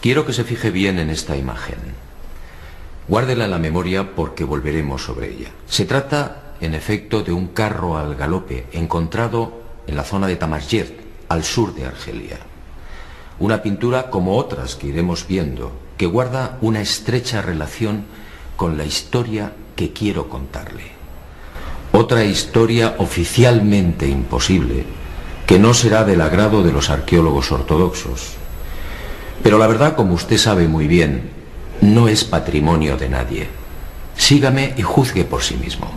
Quiero que se fije bien en esta imagen. Guárdela en la memoria porque volveremos sobre ella. Se trata, en efecto, de un carro al galope encontrado en la zona de Tamasjet, al sur de Argelia. Una pintura como otras que iremos viendo, que guarda una estrecha relación con la historia que quiero contarle. Otra historia oficialmente imposible, que no será del agrado de los arqueólogos ortodoxos. Pero la verdad, como usted sabe muy bien, no es patrimonio de nadie. Sígame y juzgue por sí mismo.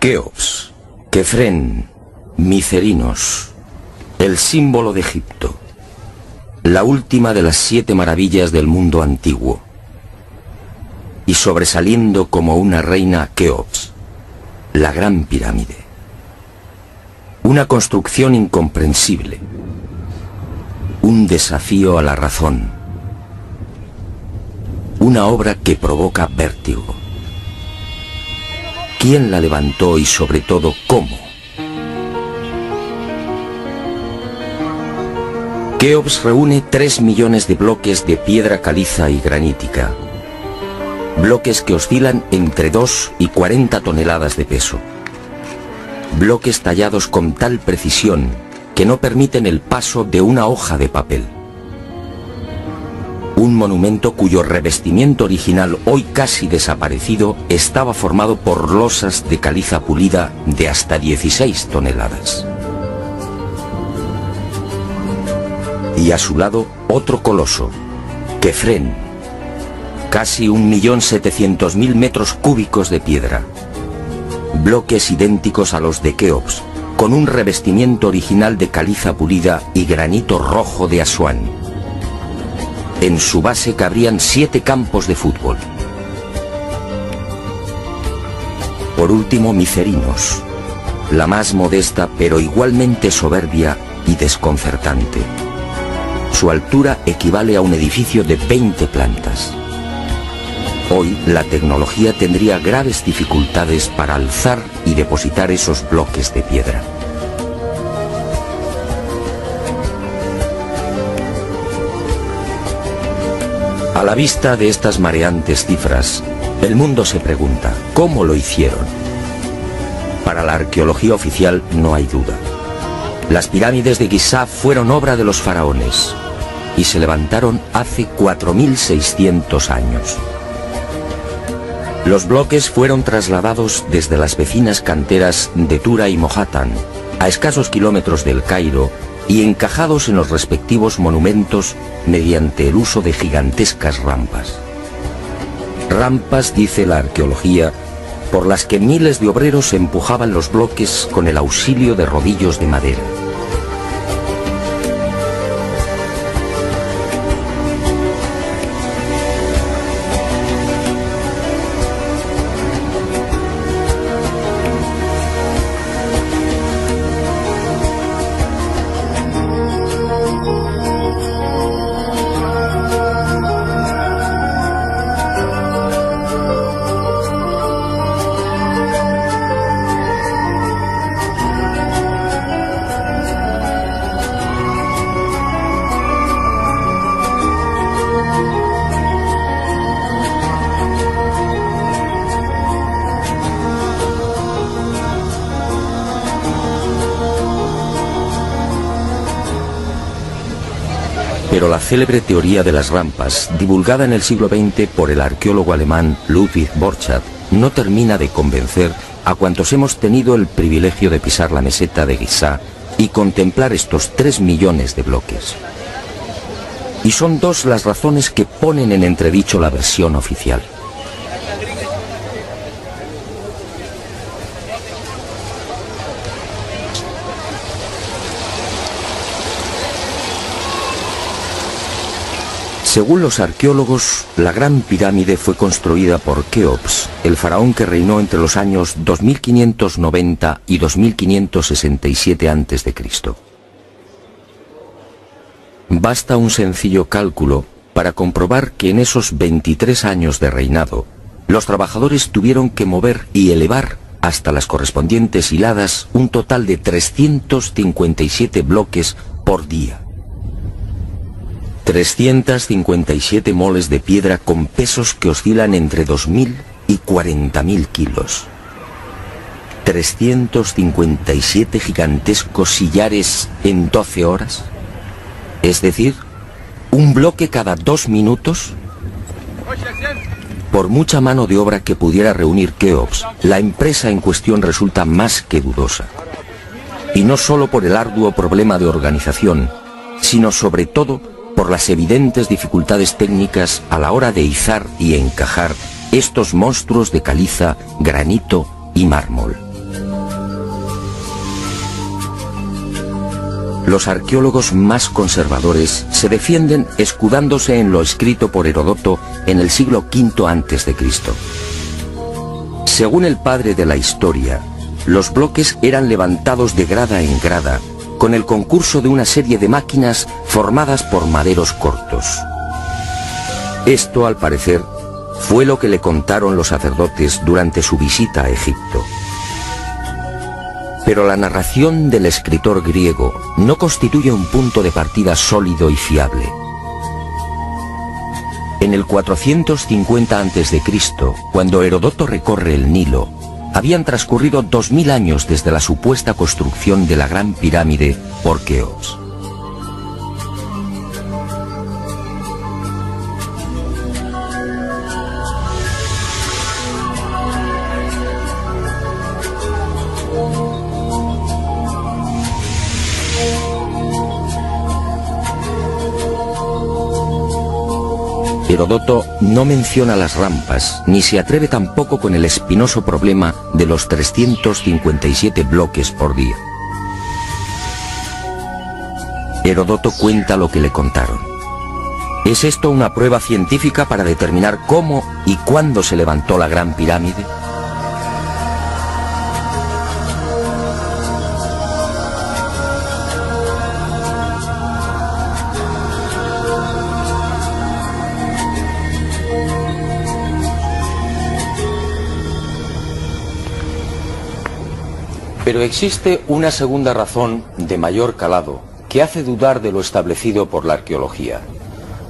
Keops, Kefren, Micerinos, el símbolo de Egipto, la última de las 7 maravillas del mundo antiguo, y sobresaliendo como una reina Keops, la gran pirámide. Una construcción incomprensible, un desafío a la razón, una obra que provoca vértigo. ¿Quién la levantó y sobre todo cómo? Keops reúne 3 millones de bloques de piedra caliza y granítica. Bloques que oscilan entre 2 y 40 toneladas de peso. Bloques tallados con tal precisión que no permiten el paso de una hoja de papel. Un monumento cuyo revestimiento original, hoy casi desaparecido, estaba formado por losas de caliza pulida de hasta 16 toneladas. Y a su lado, otro coloso, Kefren, casi 1.700.000 metros cúbicos de piedra. Bloques idénticos a los de Keops, con un revestimiento original de caliza pulida y granito rojo de Asuán. En su base cabrían 7 campos de fútbol. Por último, Micerinos, la más modesta pero igualmente soberbia y desconcertante. Su altura equivale a un edificio de 20 plantas. Hoy la tecnología tendría graves dificultades para alzar y depositar esos bloques de piedra. A la vista de estas mareantes cifras, el mundo se pregunta, ¿cómo lo hicieron? Para la arqueología oficial no hay duda. Las pirámides de Giza fueron obra de los faraones y se levantaron hace 4600 años. Los bloques fueron trasladados desde las vecinas canteras de Tura y Mohatan, a escasos kilómetros del Cairo, y encajados en los respectivos monumentos mediante el uso de gigantescas rampas. Rampas, dice la arqueología, por las que miles de obreros empujaban los bloques con el auxilio de rodillos de madera. Pero la célebre teoría de las rampas, divulgada en el siglo XX por el arqueólogo alemán Ludwig Borchardt, no termina de convencer a cuantos hemos tenido el privilegio de pisar la meseta de Giza y contemplar estos 3 millones de bloques. Y son dos las razones que ponen en entredicho la versión oficial. Según los arqueólogos, la Gran Pirámide fue construida por Keops, el faraón que reinó entre los años 2590 y 2567 a.C. Basta un sencillo cálculo para comprobar que en esos 23 años de reinado, los trabajadores tuvieron que mover y elevar hasta las correspondientes hiladas un total de 357 bloques por día. 357 moles de piedra con pesos que oscilan entre 2.000 y 40.000 kilos. 357 gigantescos sillares en 12 horas. Es decir, un bloque cada 2 minutos. Por mucha mano de obra que pudiera reunir Keops, la empresa en cuestión resulta más que dudosa. Y no solo por el arduo problema de organización, sino sobre todo por las evidentes dificultades técnicas a la hora de izar y encajar estos monstruos de caliza, granito y mármol. Los arqueólogos más conservadores se defienden escudándose en lo escrito por Heródoto en el siglo V a.C. Según el padre de la historia, los bloques eran levantados de grada en grada, con el concurso de una serie de máquinas formadas por maderos cortos. Esto, al parecer, fue lo que le contaron los sacerdotes durante su visita a Egipto. Pero la narración del escritor griego no constituye un punto de partida sólido y fiable. En el 450 a.C., cuando Heródoto recorre el Nilo, habían transcurrido 2000 años desde la supuesta construcción de la Gran Pirámide por Keops. Heródoto no menciona las rampas, ni se atreve tampoco con el espinoso problema de los 357 bloques por día. Heródoto cuenta lo que le contaron. ¿Es esto una prueba científica para determinar cómo y cuándo se levantó la Gran Pirámide? Pero existe una segunda razón de mayor calado que hace dudar de lo establecido por la arqueología.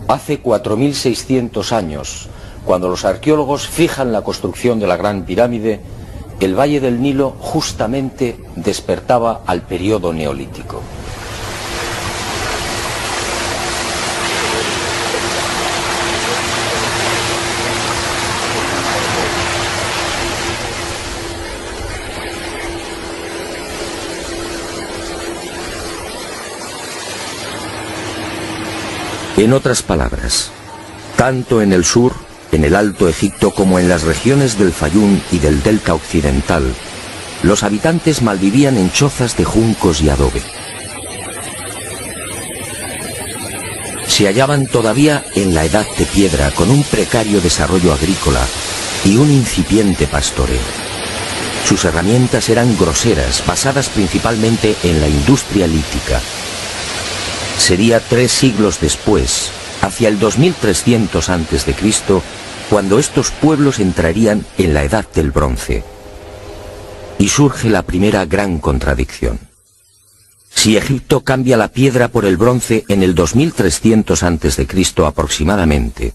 Hace 4600 años, cuando los arqueólogos fijan la construcción de la Gran Pirámide, el valle del Nilo justamente despertaba al periodo neolítico. En otras palabras, tanto en el sur, en el Alto Egipto, como en las regiones del Fayum y del Delta Occidental, los habitantes malvivían en chozas de juncos y adobe. Se hallaban todavía en la Edad de Piedra, con un precario desarrollo agrícola y un incipiente pastoreo. Sus herramientas eran groseras, basadas principalmente en la industria lítica. Sería 3 siglos después, hacia el 2300 a.C., cuando estos pueblos entrarían en la Edad del Bronce. Y surge la primera gran contradicción. Si Egipto cambia la piedra por el bronce en el 2300 a.C. aproximadamente,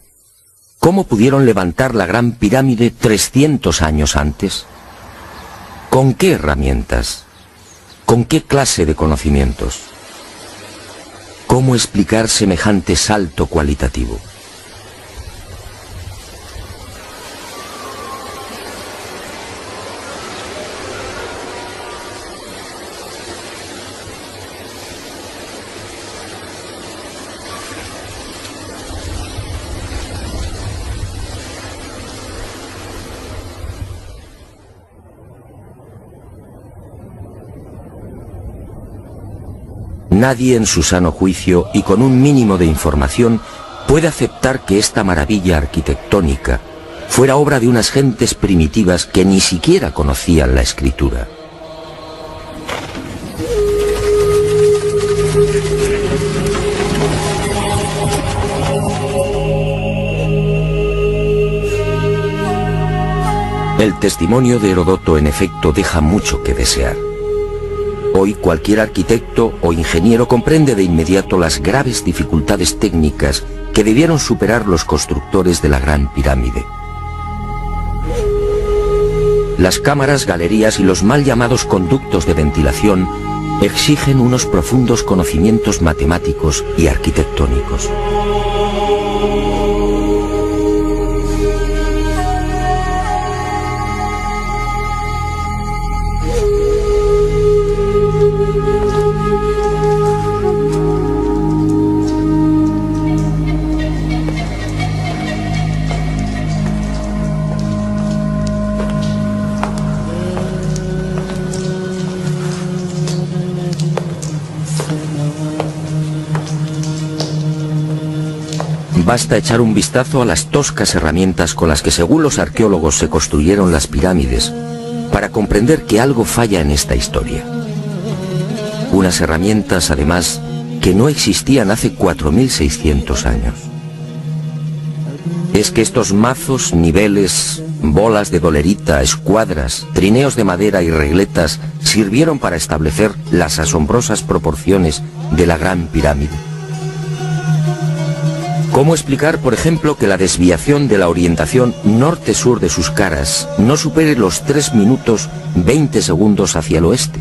¿cómo pudieron levantar la Gran Pirámide 300 años antes? ¿Con qué herramientas? ¿Con qué clase de conocimientos? ¿Cómo explicar semejante salto cualitativo? Nadie en su sano juicio y con un mínimo de información puede aceptar que esta maravilla arquitectónica fuera obra de unas gentes primitivas que ni siquiera conocían la escritura. El testimonio de Heródoto, en efecto, deja mucho que desear. Hoy cualquier arquitecto o ingeniero comprende de inmediato las graves dificultades técnicas que debieron superar los constructores de la Gran Pirámide. Las cámaras, galerías y los mal llamados conductos de ventilación exigen unos profundos conocimientos matemáticos y arquitectónicos. Basta echar un vistazo a las toscas herramientas con las que, según los arqueólogos, se construyeron las pirámides, para comprender que algo falla en esta historia. Unas herramientas, además, que no existían hace 4600 años. Es que estos mazos, niveles, bolas de dolerita, escuadras, trineos de madera y regletas sirvieron para establecer las asombrosas proporciones de la Gran Pirámide. ¿Cómo explicar, por ejemplo, que la desviación de la orientación norte-sur de sus caras no supere los 3 minutos 20 segundos hacia el oeste?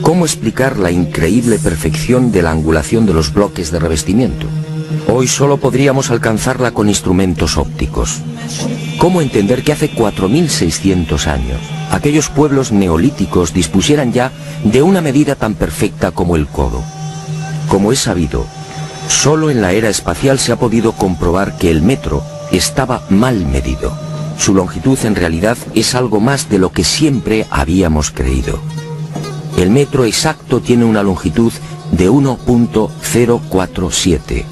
¿Cómo explicar la increíble perfección de la angulación de los bloques de revestimiento? Hoy solo podríamos alcanzarla con instrumentos ópticos. ¿Cómo entender que hace 4600 años aquellos pueblos neolíticos dispusieran ya de una medida tan perfecta como el codo? Como es sabido, solo en la era espacial se ha podido comprobar que el metro estaba mal medido. Su longitud en realidad es algo más de lo que siempre habíamos creído. El metro exacto tiene una longitud de 1.047.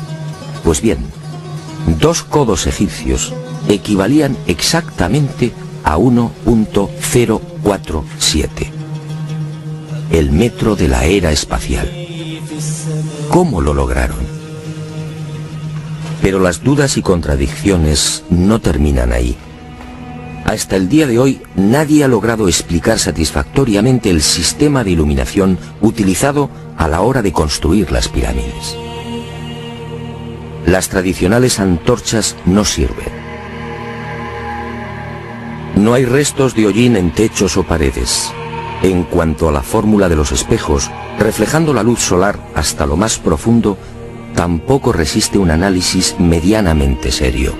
Pues bien, 2 codos egipcios equivalían exactamente a 1.047. El metro de la era espacial. ¿Cómo lo lograron? Pero las dudas y contradicciones no terminan ahí. Hasta el día de hoy nadie ha logrado explicar satisfactoriamente el sistema de iluminación utilizado a la hora de construir las pirámides. Las tradicionales antorchas no sirven. No hay restos de hollín en techos o paredes. En cuanto a la fórmula de los espejos, reflejando la luz solar hasta lo más profundo, tampoco resiste un análisis medianamente serio.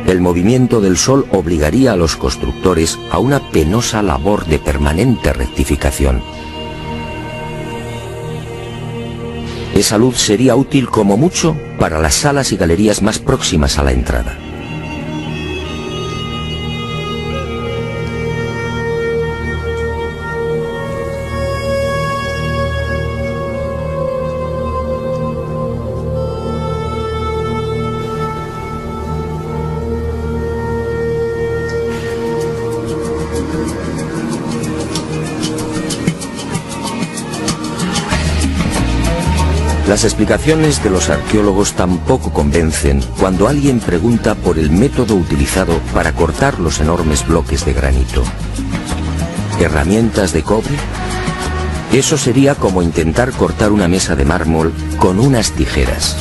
El movimiento del Sol obligaría a los constructores a una penosa labor de permanente rectificación. Esa luz sería útil como mucho para las salas y galerías más próximas a la entrada. Las explicaciones de los arqueólogos tampoco convencen cuando alguien pregunta por el método utilizado para cortar los enormes bloques de granito. ¿Herramientas de cobre? Eso sería como intentar cortar una mesa de mármol con unas tijeras.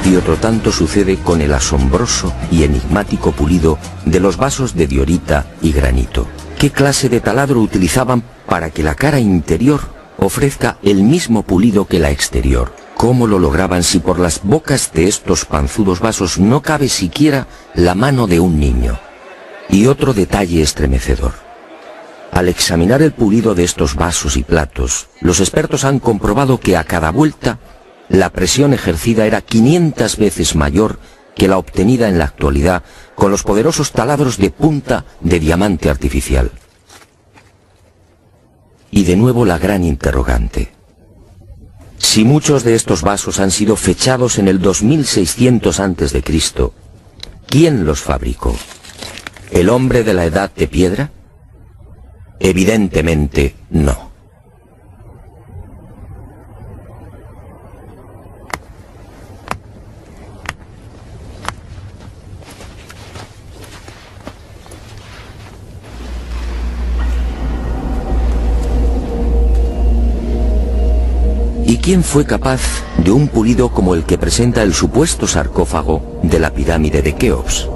Y otro tanto sucede con el asombroso y enigmático pulido de los vasos de diorita y granito. ¿Qué clase de taladro utilizaban para que la cara interior ofrezca el mismo pulido que la exterior? ¿Cómo lo lograban si por las bocas de estos panzudos vasos no cabe siquiera la mano de un niño? Y otro detalle estremecedor. Al examinar el pulido de estos vasos y platos, los expertos han comprobado que a cada vuelta la presión ejercida era 500 veces mayor que la obtenida en la actualidad con los poderosos taladros de punta de diamante artificial. Y de nuevo la gran interrogante. Si muchos de estos vasos han sido fechados en el 2600 a.C., ¿quién los fabricó? ¿El hombre de la edad de piedra? Evidentemente no. ¿Y quién fue capaz de un pulido como el que presenta el supuesto sarcófago de la pirámide de Keops?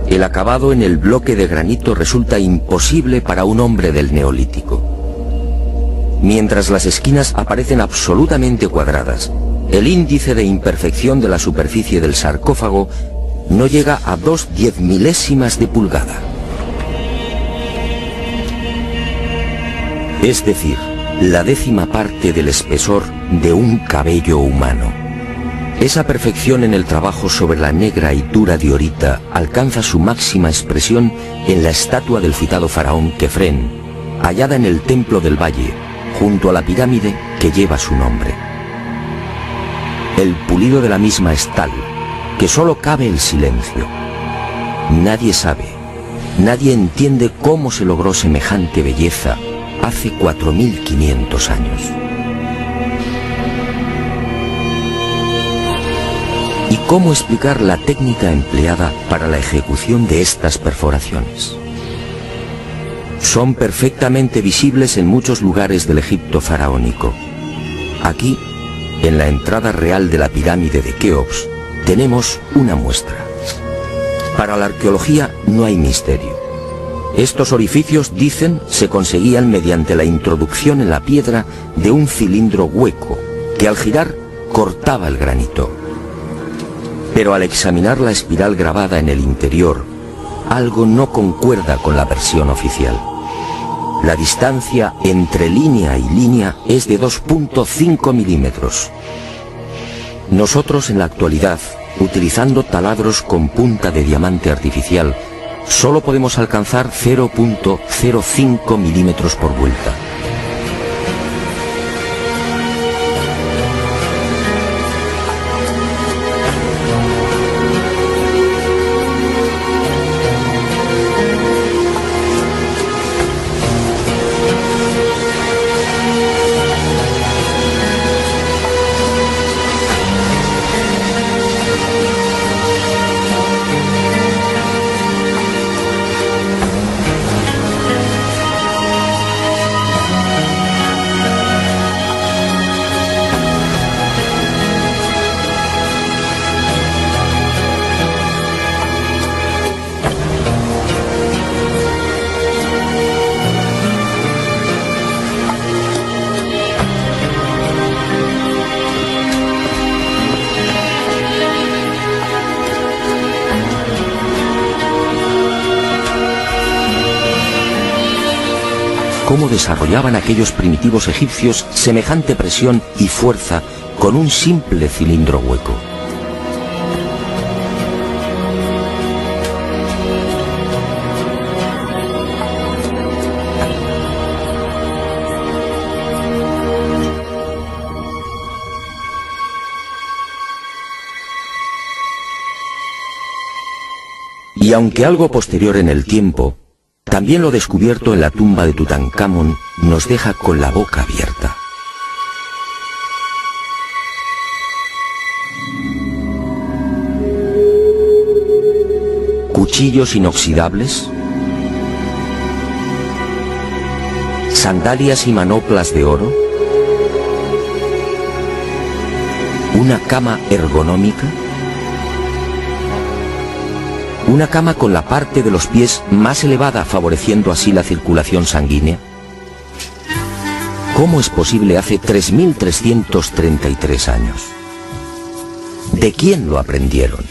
El acabado en el bloque de granito resulta imposible para un hombre del Neolítico. Mientras las esquinas aparecen absolutamente cuadradas, el índice de imperfección de la superficie del sarcófago no llega a 2/10 milésimas de pulgada. Es decir, la 10ª parte del espesor de un cabello humano. Esa perfección en el trabajo sobre la negra y dura diorita alcanza su máxima expresión en la estatua del citado faraón Kefren, hallada en el Templo del Valle, junto a la pirámide que lleva su nombre. El pulido de la misma es tal que solo cabe el silencio. Nadie sabe, nadie entiende cómo se logró semejante belleza hace 4500 años. ¿Y cómo explicar la técnica empleada para la ejecución de estas perforaciones? Son perfectamente visibles en muchos lugares del Egipto faraónico. Aquí, en la entrada real de la pirámide de Keops, tenemos una muestra. Para la arqueología no hay misterio. Estos orificios, dicen, se conseguían mediante la introducción en la piedra de un cilindro hueco que al girar cortaba el granito. Pero al examinar la espiral grabada en el interior, algo no concuerda con la versión oficial. La distancia entre línea y línea es de 2.5 milímetros. Nosotros en la actualidad, utilizando taladros con punta de diamante artificial, solo podemos alcanzar 0.05 milímetros por vuelta. cómo desarrollaban aquellos primitivos egipcios semejante presión y fuerza con un simple cilindro hueco. Y aunque algo posterior en el tiempo, también lo descubierto en la tumba de Tutankamón nos deja con la boca abierta. Cuchillos inoxidables, sandalias y manoplas de oro, una cama ergonómica, una cama con la parte de los pies más elevada, favoreciendo así la circulación sanguínea. ¿Cómo es posible hace 3.333 años? ¿De quién lo aprendieron?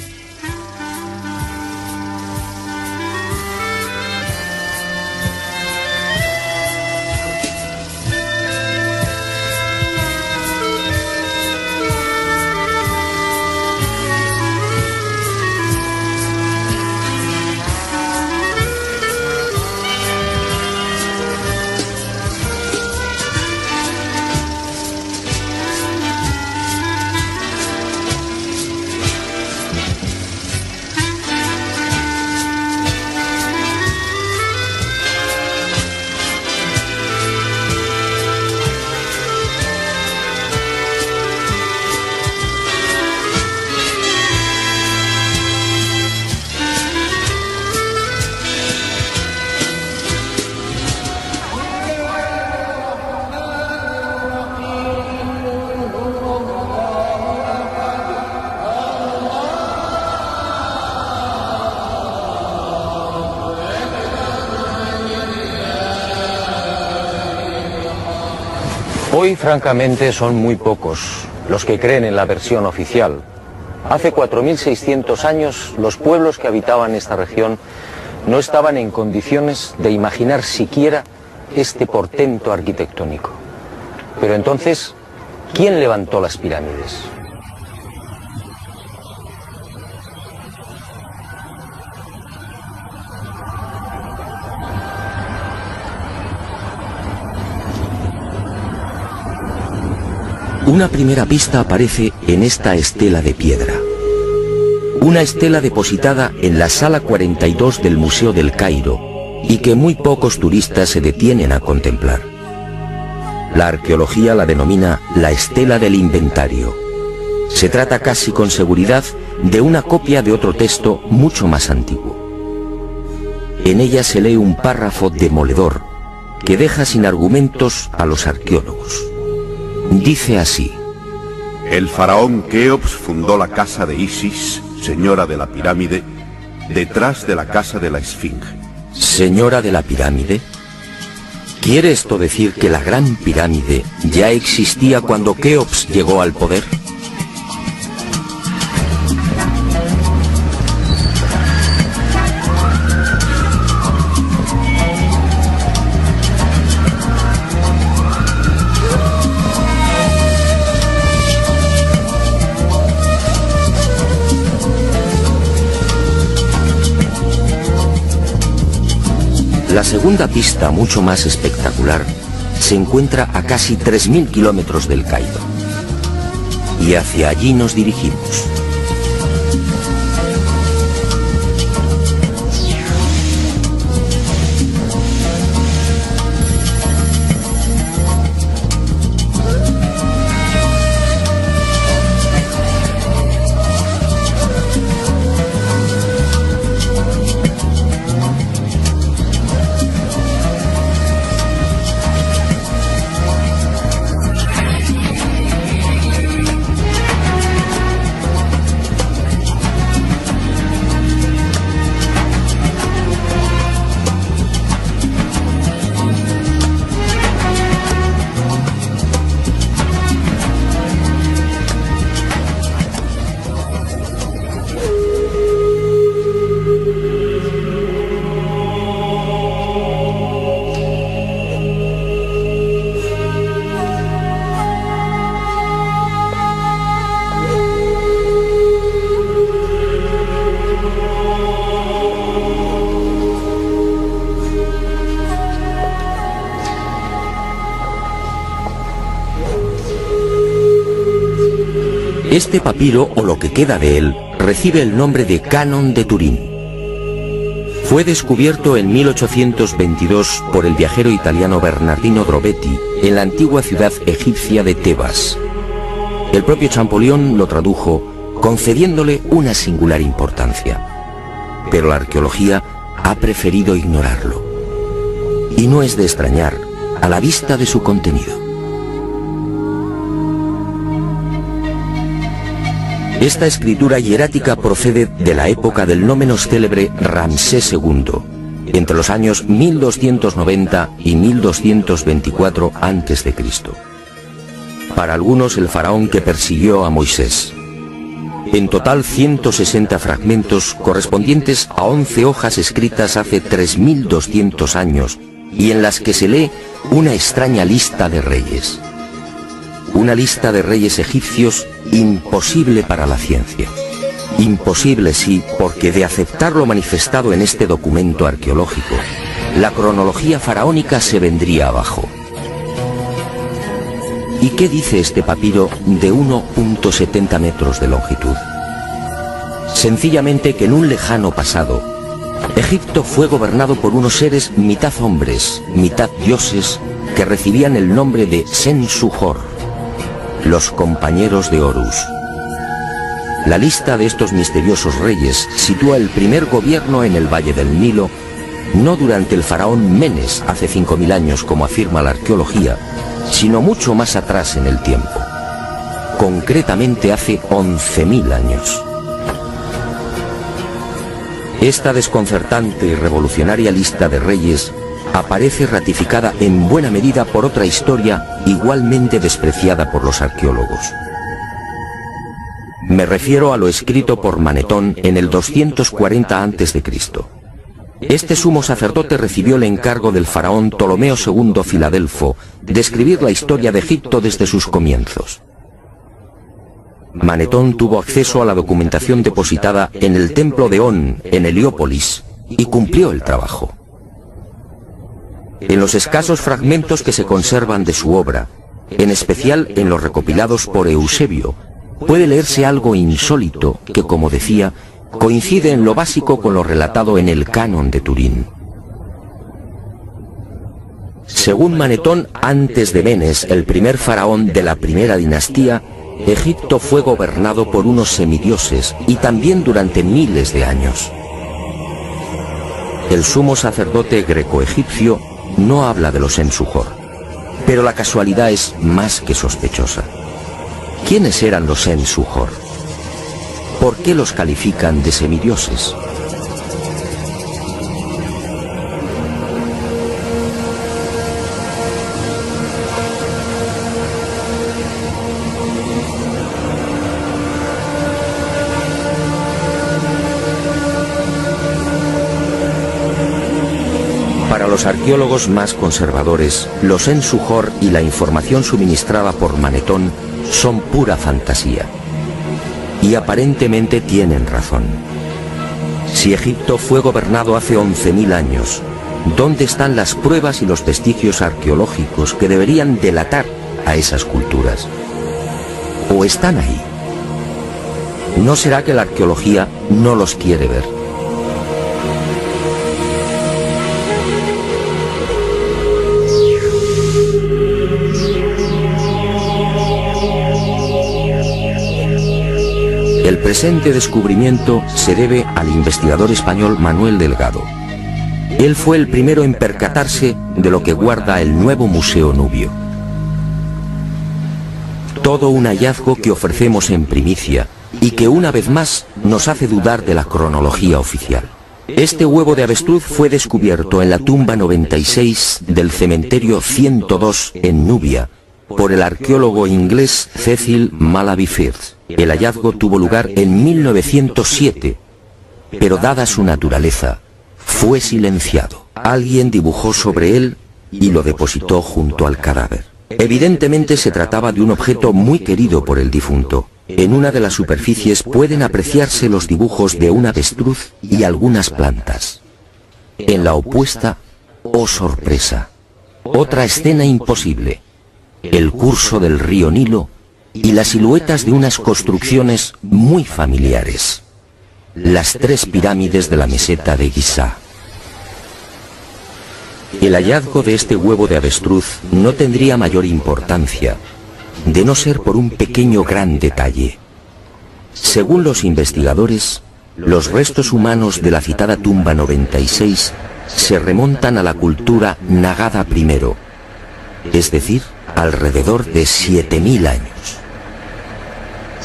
Hoy, francamente, son muy pocos los que creen en la versión oficial. Hace 4.600 años, los pueblos que habitaban esta región no estaban en condiciones de imaginar siquiera este portento arquitectónico. Pero entonces, ¿quién levantó las pirámides? Una primera pista aparece en esta estela de piedra. Una estela depositada en la sala 42 del Museo del Cairo y que muy pocos turistas se detienen a contemplar. La arqueología la denomina la estela del inventario. Se trata casi con seguridad de una copia de otro texto mucho más antiguo. En ella se lee un párrafo demoledor que deja sin argumentos a los arqueólogos. Dice así: el faraón Keops fundó la casa de Isis, señora de la pirámide, detrás de la casa de la Esfinge. ¿Señora de la pirámide? ¿Quiere esto decir que la gran pirámide ya existía cuando Keops llegó al poder? La segunda pista, mucho más espectacular, se encuentra a casi 3.000 kilómetros del Cairo. Y hacia allí nos dirigimos. Este papiro, o lo que queda de él, recibe el nombre de Canon de Turín. Fue descubierto en 1822 por el viajero italiano Bernardino Drobetti en la antigua ciudad egipcia de Tebas. El propio Champollion lo tradujo, concediéndole una singular importancia. Pero la arqueología ha preferido ignorarlo. Y no es de extrañar a la vista de su contenido. Esta escritura hierática procede de la época del no menos célebre Ramsés II, entre los años 1290 y 1224 a.C. Para algunos, el faraón que persiguió a Moisés. En total 160 fragmentos correspondientes a 11 hojas escritas hace 3200 años y en las que se lee una extraña lista de reyes. Una lista de reyes egipcios imposible para la ciencia. Imposible, sí, porque de aceptar lo manifestado en este documento arqueológico, la cronología faraónica se vendría abajo. ¿Y qué dice este papiro de 1,70 metros de longitud? Sencillamente que en un lejano pasado, Egipto fue gobernado por unos seres mitad hombres, mitad dioses, que recibían el nombre de Sensuhor, los compañeros de Horus. La lista de estos misteriosos reyes sitúa el primer gobierno en el Valle del Nilo, no durante el faraón Menes hace 5000 años como afirma la arqueología, sino mucho más atrás en el tiempo, concretamente hace 11.000 años. Esta desconcertante y revolucionaria lista de reyes aparece ratificada en buena medida por otra historia igualmente despreciada por los arqueólogos. Me refiero a lo escrito por Manetón en el 240 a.C. Este sumo sacerdote recibió el encargo del faraón Ptolomeo II Filadelfo de escribir la historia de Egipto desde sus comienzos. Manetón tuvo acceso a la documentación depositada en el templo de On, en Heliópolis, y cumplió el trabajo. En los escasos fragmentos que se conservan de su obra, en especial en los recopilados por Eusebio, puede leerse algo insólito que, como decía, coincide en lo básico con lo relatado en el Canon de Turín. Según Manetón, antes de Menes, el primer faraón de la primera dinastía, Egipto fue gobernado por unos semidioses y también durante miles de años. El sumo sacerdote greco-egipcio no habla de los Sensuhor, pero la casualidad es más que sospechosa. ¿Quiénes eran los Sensuhor? ¿Por qué los califican de semidioses? Para los arqueólogos más conservadores, los Sensuhor y la información suministrada por Manetón son pura fantasía. Y aparentemente tienen razón. Si Egipto fue gobernado hace 11.000 años, ¿dónde están las pruebas y los vestigios arqueológicos que deberían delatar a esas culturas? ¿O están ahí? ¿No será que la arqueología no los quiere ver? El presente descubrimiento se debe al investigador español Manuel Delgado. Él fue el primero en percatarse de lo que guarda el nuevo Museo Nubio. Todo un hallazgo que ofrecemos en primicia y que una vez más nos hace dudar de la cronología oficial. Este huevo de avestruz fue descubierto en la tumba 96 del cementerio 102 en Nubia por el arqueólogo inglés Cecil Malaby Firth. El hallazgo tuvo lugar en 1907, pero dada su naturaleza, fue silenciado. Alguien dibujó sobre él y lo depositó junto al cadáver. Evidentemente se trataba de un objeto muy querido por el difunto. En una de las superficies pueden apreciarse los dibujos de un avestruz y algunas plantas. En la opuesta, oh sorpresa, otra escena imposible. El curso del río Nilo y las siluetas de unas construcciones muy familiares. Las 3 pirámides de la meseta de Giza. El hallazgo de este huevo de avestruz no tendría mayor importancia, de no ser por un pequeño gran detalle. Según los investigadores, los restos humanos de la citada tumba 96 se remontan a la cultura Nagada I, es decir, alrededor de 7000 años.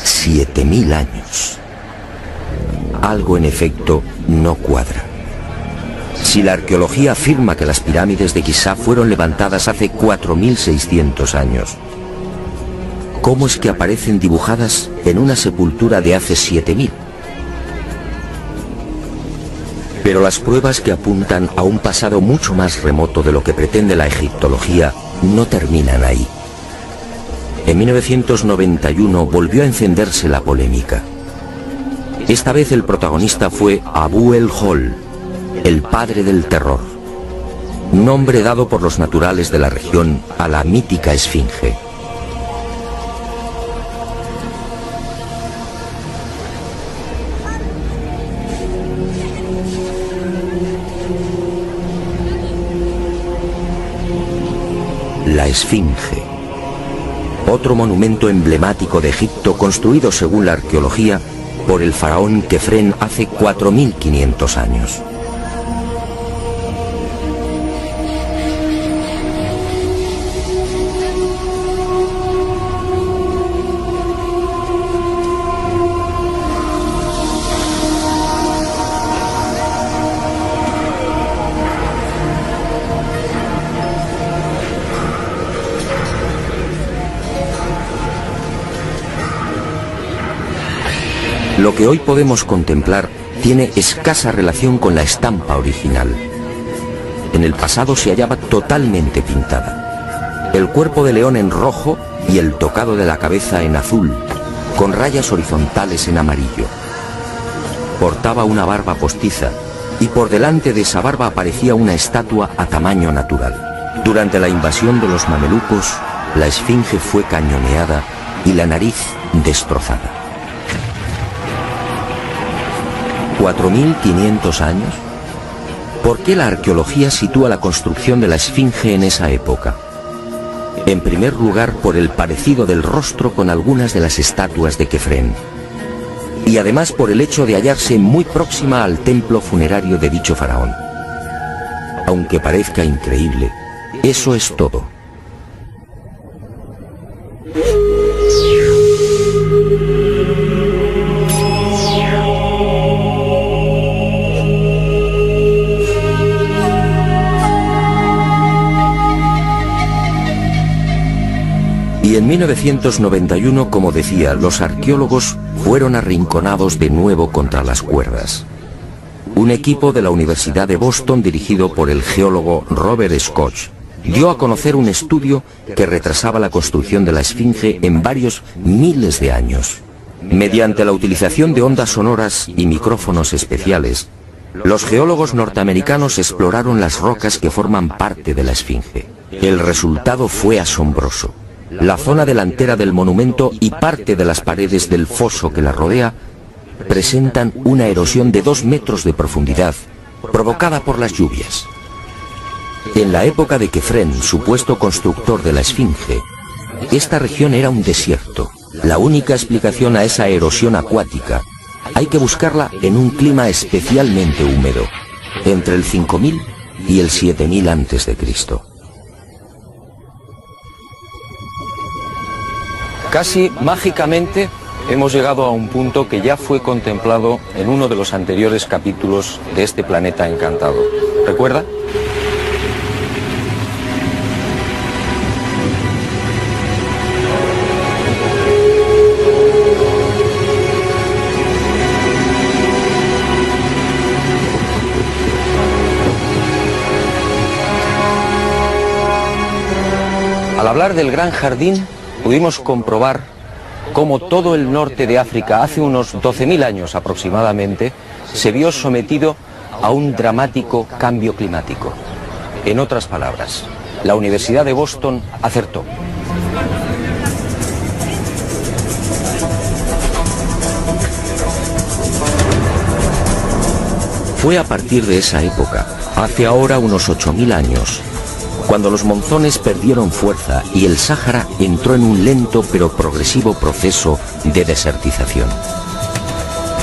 7000 años. Algo en efecto no cuadra. Si la arqueología afirma que las pirámides de Giza fueron levantadas hace 4600 años, ¿cómo es que aparecen dibujadas en una sepultura de hace 7000? Pero las pruebas que apuntan a un pasado mucho más remoto de lo que pretende la egiptología no terminan ahí. En 1991 volvió a encenderse la polémica. Esta vez el protagonista fue Abu el-Hol, el padre del terror, nombre dado por los naturales de la región a la mítica esfinge. La Esfinge, otro monumento emblemático de Egipto construido según la arqueología por el faraón Kefren hace 4500 años. Lo que hoy podemos contemplar tiene escasa relación con la estampa original. En el pasado se hallaba totalmente pintada. El cuerpo de león en rojo y el tocado de la cabeza en azul, con rayas horizontales en amarillo. Portaba una barba postiza y por delante de esa barba aparecía una estatua a tamaño natural. Durante la invasión de los mamelucos, la esfinge fue cañoneada y la nariz destrozada. 4500 años. ¿Por qué la arqueología sitúa la construcción de la esfinge en esa época? En primer lugar, por el parecido del rostro con algunas de las estatuas de Kefren. Y además por el hecho de hallarse muy próxima al templo funerario de dicho faraón. Aunque parezca increíble, eso es todo. Y en 1991, como decía, los arqueólogos fueron arrinconados de nuevo contra las cuerdas. Un equipo de la Universidad de Boston, dirigido por el geólogo Robert Scott, dio a conocer un estudio que retrasaba la construcción de la esfinge en varios miles de años. Mediante la utilización de ondas sonoras y micrófonos especiales, los geólogos norteamericanos exploraron las rocas que forman parte de la esfinge. El resultado fue asombroso. La zona delantera del monumento y parte de las paredes del foso que la rodea presentan una erosión de 2 metros de profundidad, provocada por las lluvias. En la época de Kefren, supuesto constructor de la esfinge, esta región era un desierto. La única explicación a esa erosión acuática hay que buscarla en un clima especialmente húmedo, entre el 5000 y el 7000 a.C. Casi mágicamente hemos llegado a un punto que ya fue contemplado en uno de los anteriores capítulos de este planeta encantado. ¿Recuerda? Al hablar del Gran Jardín, pudimos comprobar cómo todo el norte de África hace unos 12.000 años aproximadamente se vio sometido a un dramático cambio climático. En otras palabras, la Universidad de Boston acertó. Fue a partir de esa época, hace ahora unos 8000 años, cuando los monzones perdieron fuerza y el Sáhara entró en un lento pero progresivo proceso de desertización.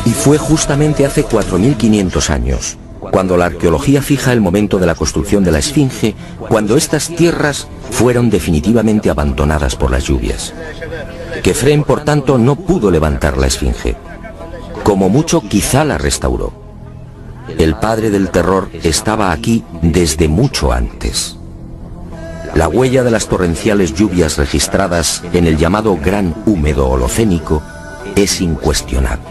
Y fue justamente hace 4500 años, cuando la arqueología fija el momento de la construcción de la Esfinge, cuando estas tierras fueron definitivamente abandonadas por las lluvias. Kefren, por tanto, no pudo levantar la Esfinge. Como mucho, quizá la restauró. El padre del terror estaba aquí desde mucho antes. La huella de las torrenciales lluvias registradas en el llamado Gran Húmedo Holocénico es incuestionable.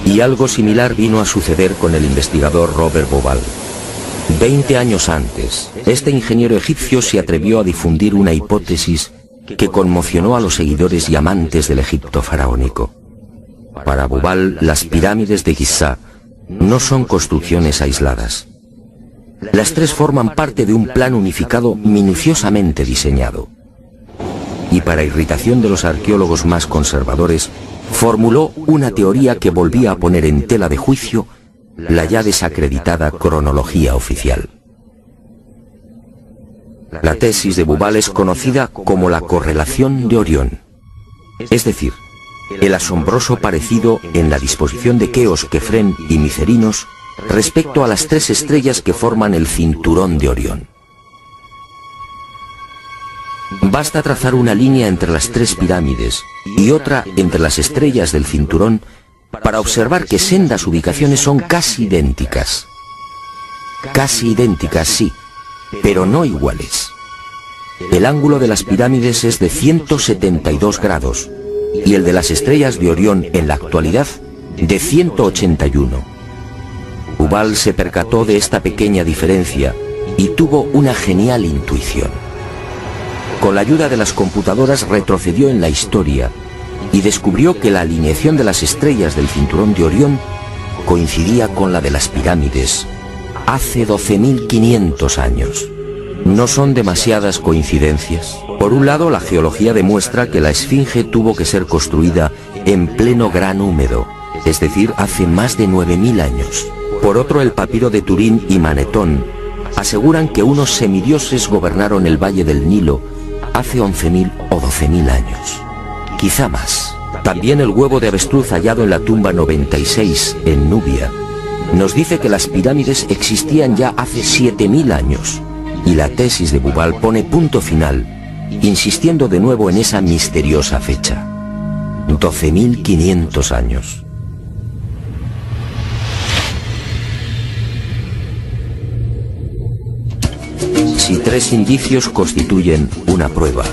Y algo similar vino a suceder con el investigador Robert Bauval. 20 años antes, este ingeniero egipcio se atrevió a difundir una hipótesis que conmocionó a los seguidores y amantes del Egipto faraónico. Para Bauval, las pirámides de Giza no son construcciones aisladas. Las tres forman parte de un plan unificado minuciosamente diseñado. Y para irritación de los arqueólogos más conservadores, formuló una teoría que volvía a poner en tela de juicio la ya desacreditada cronología oficial. La tesis de Bauval es conocida como la correlación de Orión, es decir, el asombroso parecido en la disposición de Keos, Kefren y Micerinos respecto a las tres estrellas que forman el cinturón de Orión. Basta trazar una línea entre las tres pirámides y otra entre las estrellas del cinturón para observar que sendas ubicaciones son casi idénticas. Casi idénticas, sí, pero no iguales. El ángulo de las pirámides es de 172 grados y el de las estrellas de Orión en la actualidad de 181. Bauval se percató de esta pequeña diferencia y tuvo una genial intuición. Con la ayuda de las computadoras retrocedió en la historia y descubrió que la alineación de las estrellas del cinturón de Orión coincidía con la de las pirámides hace 12.500 años. ¿No son demasiadas coincidencias? Por un lado, la geología demuestra que la Esfinge tuvo que ser construida en pleno Gran Húmedo, es decir, hace más de 9.000 años. Por otro, el papiro de Turín y Manetón aseguran que unos semidioses gobernaron el valle del Nilo hace 11.000 o 12.000 años. Quizá más. También el huevo de avestruz hallado en la tumba 96 en Nubia nos dice que las pirámides existían ya hace 7.000 años. Y la tesis de Bauval pone punto final, insistiendo de nuevo en esa misteriosa fecha. 12.500 años. Si tres indicios constituyen una prueba,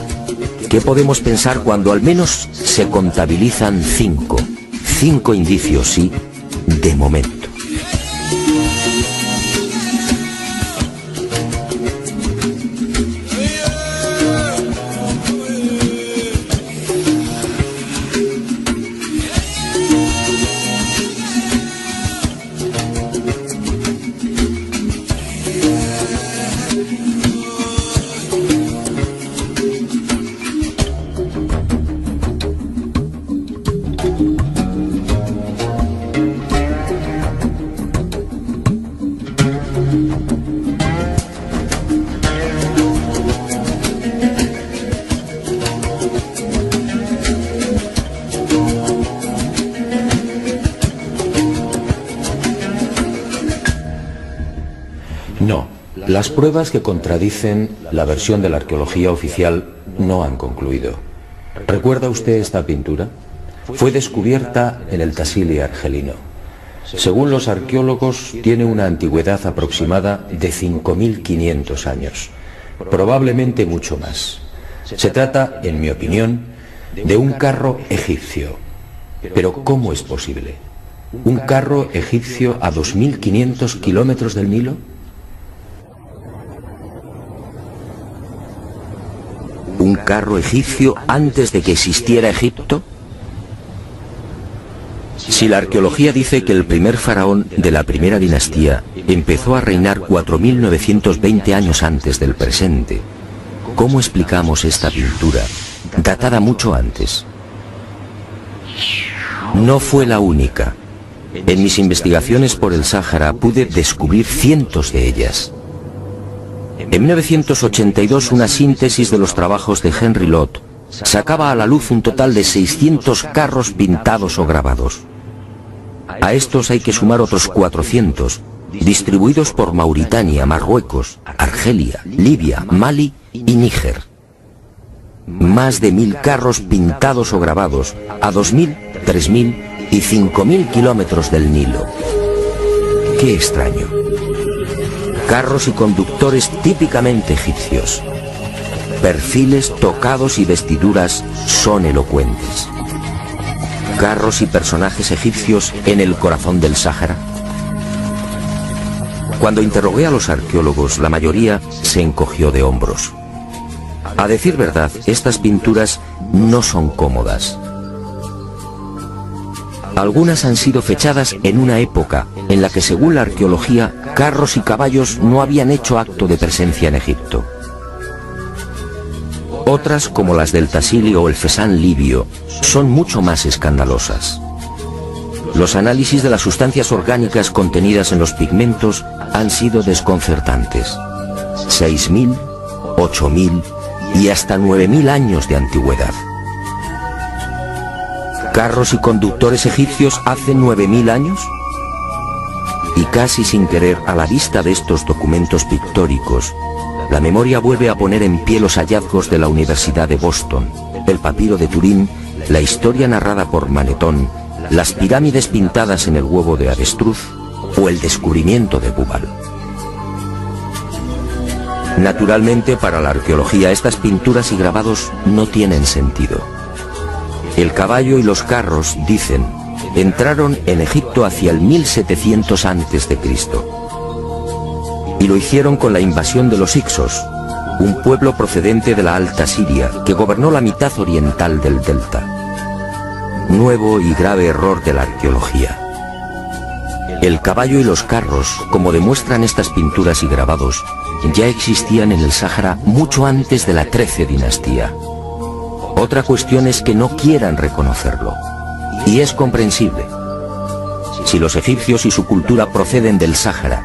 ¿qué podemos pensar cuando al menos se contabilizan 5? 5 indicios, sí, de momento. No, las pruebas que contradicen la versión de la arqueología oficial no han concluido. ¿Recuerda usted esta pintura? Fue descubierta en el Tassili argelino. Según los arqueólogos, tiene una antigüedad aproximada de 5.500 años, probablemente mucho más. Se trata, en mi opinión, de un carro egipcio. Pero ¿cómo es posible? ¿Un carro egipcio a 2.500 kilómetros del Nilo? ¿Un carro egipcio antes de que existiera Egipto? Si la arqueología dice que el primer faraón de la primera dinastía empezó a reinar 4.920 años antes del presente, ¿cómo explicamos esta pintura, datada mucho antes? No fue la única, En mis investigaciones por el Sáhara pude descubrir cientos de ellas. En 1982, una síntesis de los trabajos de Henry Lott sacaba a la luz un total de 600 carros pintados o grabados. A estos hay que sumar otros 400, distribuidos por Mauritania, Marruecos, Argelia, Libia, Mali y Níger. Más de 1000 carros pintados o grabados a 2000, 3000 y 5000 kilómetros del Nilo. ¡Qué extraño! Carros y conductores típicamente egipcios. Perfiles, tocados y vestiduras son elocuentes. Carros y personajes egipcios en el corazón del Sáhara. Cuando interrogué a los arqueólogos, la mayoría se encogió de hombros. A decir verdad, estas pinturas no son cómodas. Algunas han sido fechadas en una época en la que, según la arqueología, carros y caballos no habían hecho acto de presencia en Egipto. Otras, como las del Tassili o el Fesán libio, son mucho más escandalosas. Los análisis de las sustancias orgánicas contenidas en los pigmentos han sido desconcertantes. 6000, 8000 y hasta 9000 años de antigüedad. ¿Carros y conductores egipcios hace 9000 años? Y casi sin querer, a la vista de estos documentos pictóricos, la memoria vuelve a poner en pie los hallazgos de la Universidad de Boston, el papiro de Turín, la historia narrada por Manetón, las pirámides pintadas en el huevo de avestruz o el descubrimiento de Bubal. Naturalmente, para la arqueología, estas pinturas y grabados no tienen sentido. El caballo y los carros, dicen, entraron en Egipto hacia el 1700 a.C. Y lo hicieron con la invasión de los Hicsos, un pueblo procedente de la Alta Siria que gobernó la mitad oriental del delta. Nuevo y grave error de la arqueología. El caballo y los carros, como demuestran estas pinturas y grabados, ya existían en el Sáhara mucho antes de la 13 dinastía. Otra cuestión es que no quieran reconocerlo. Y es comprensible. Si los egipcios y su cultura proceden del Sáhara,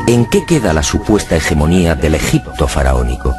¿en qué queda la supuesta hegemonía del Egipto faraónico?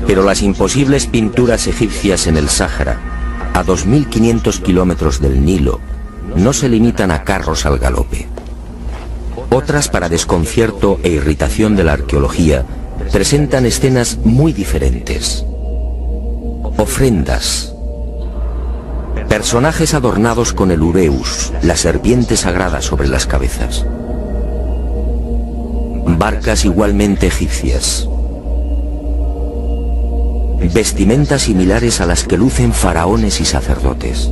Pero las imposibles pinturas egipcias en el Sáhara, a 2500 kilómetros del Nilo, no se limitan a carros al galope. Otras, para desconcierto e irritación de la arqueología, presentan escenas muy diferentes. Ofrendas. Personajes adornados con el ureus, la serpiente sagrada sobre las cabezas. Barcas igualmente egipcias. Vestimentas similares a las que lucen faraones y sacerdotes.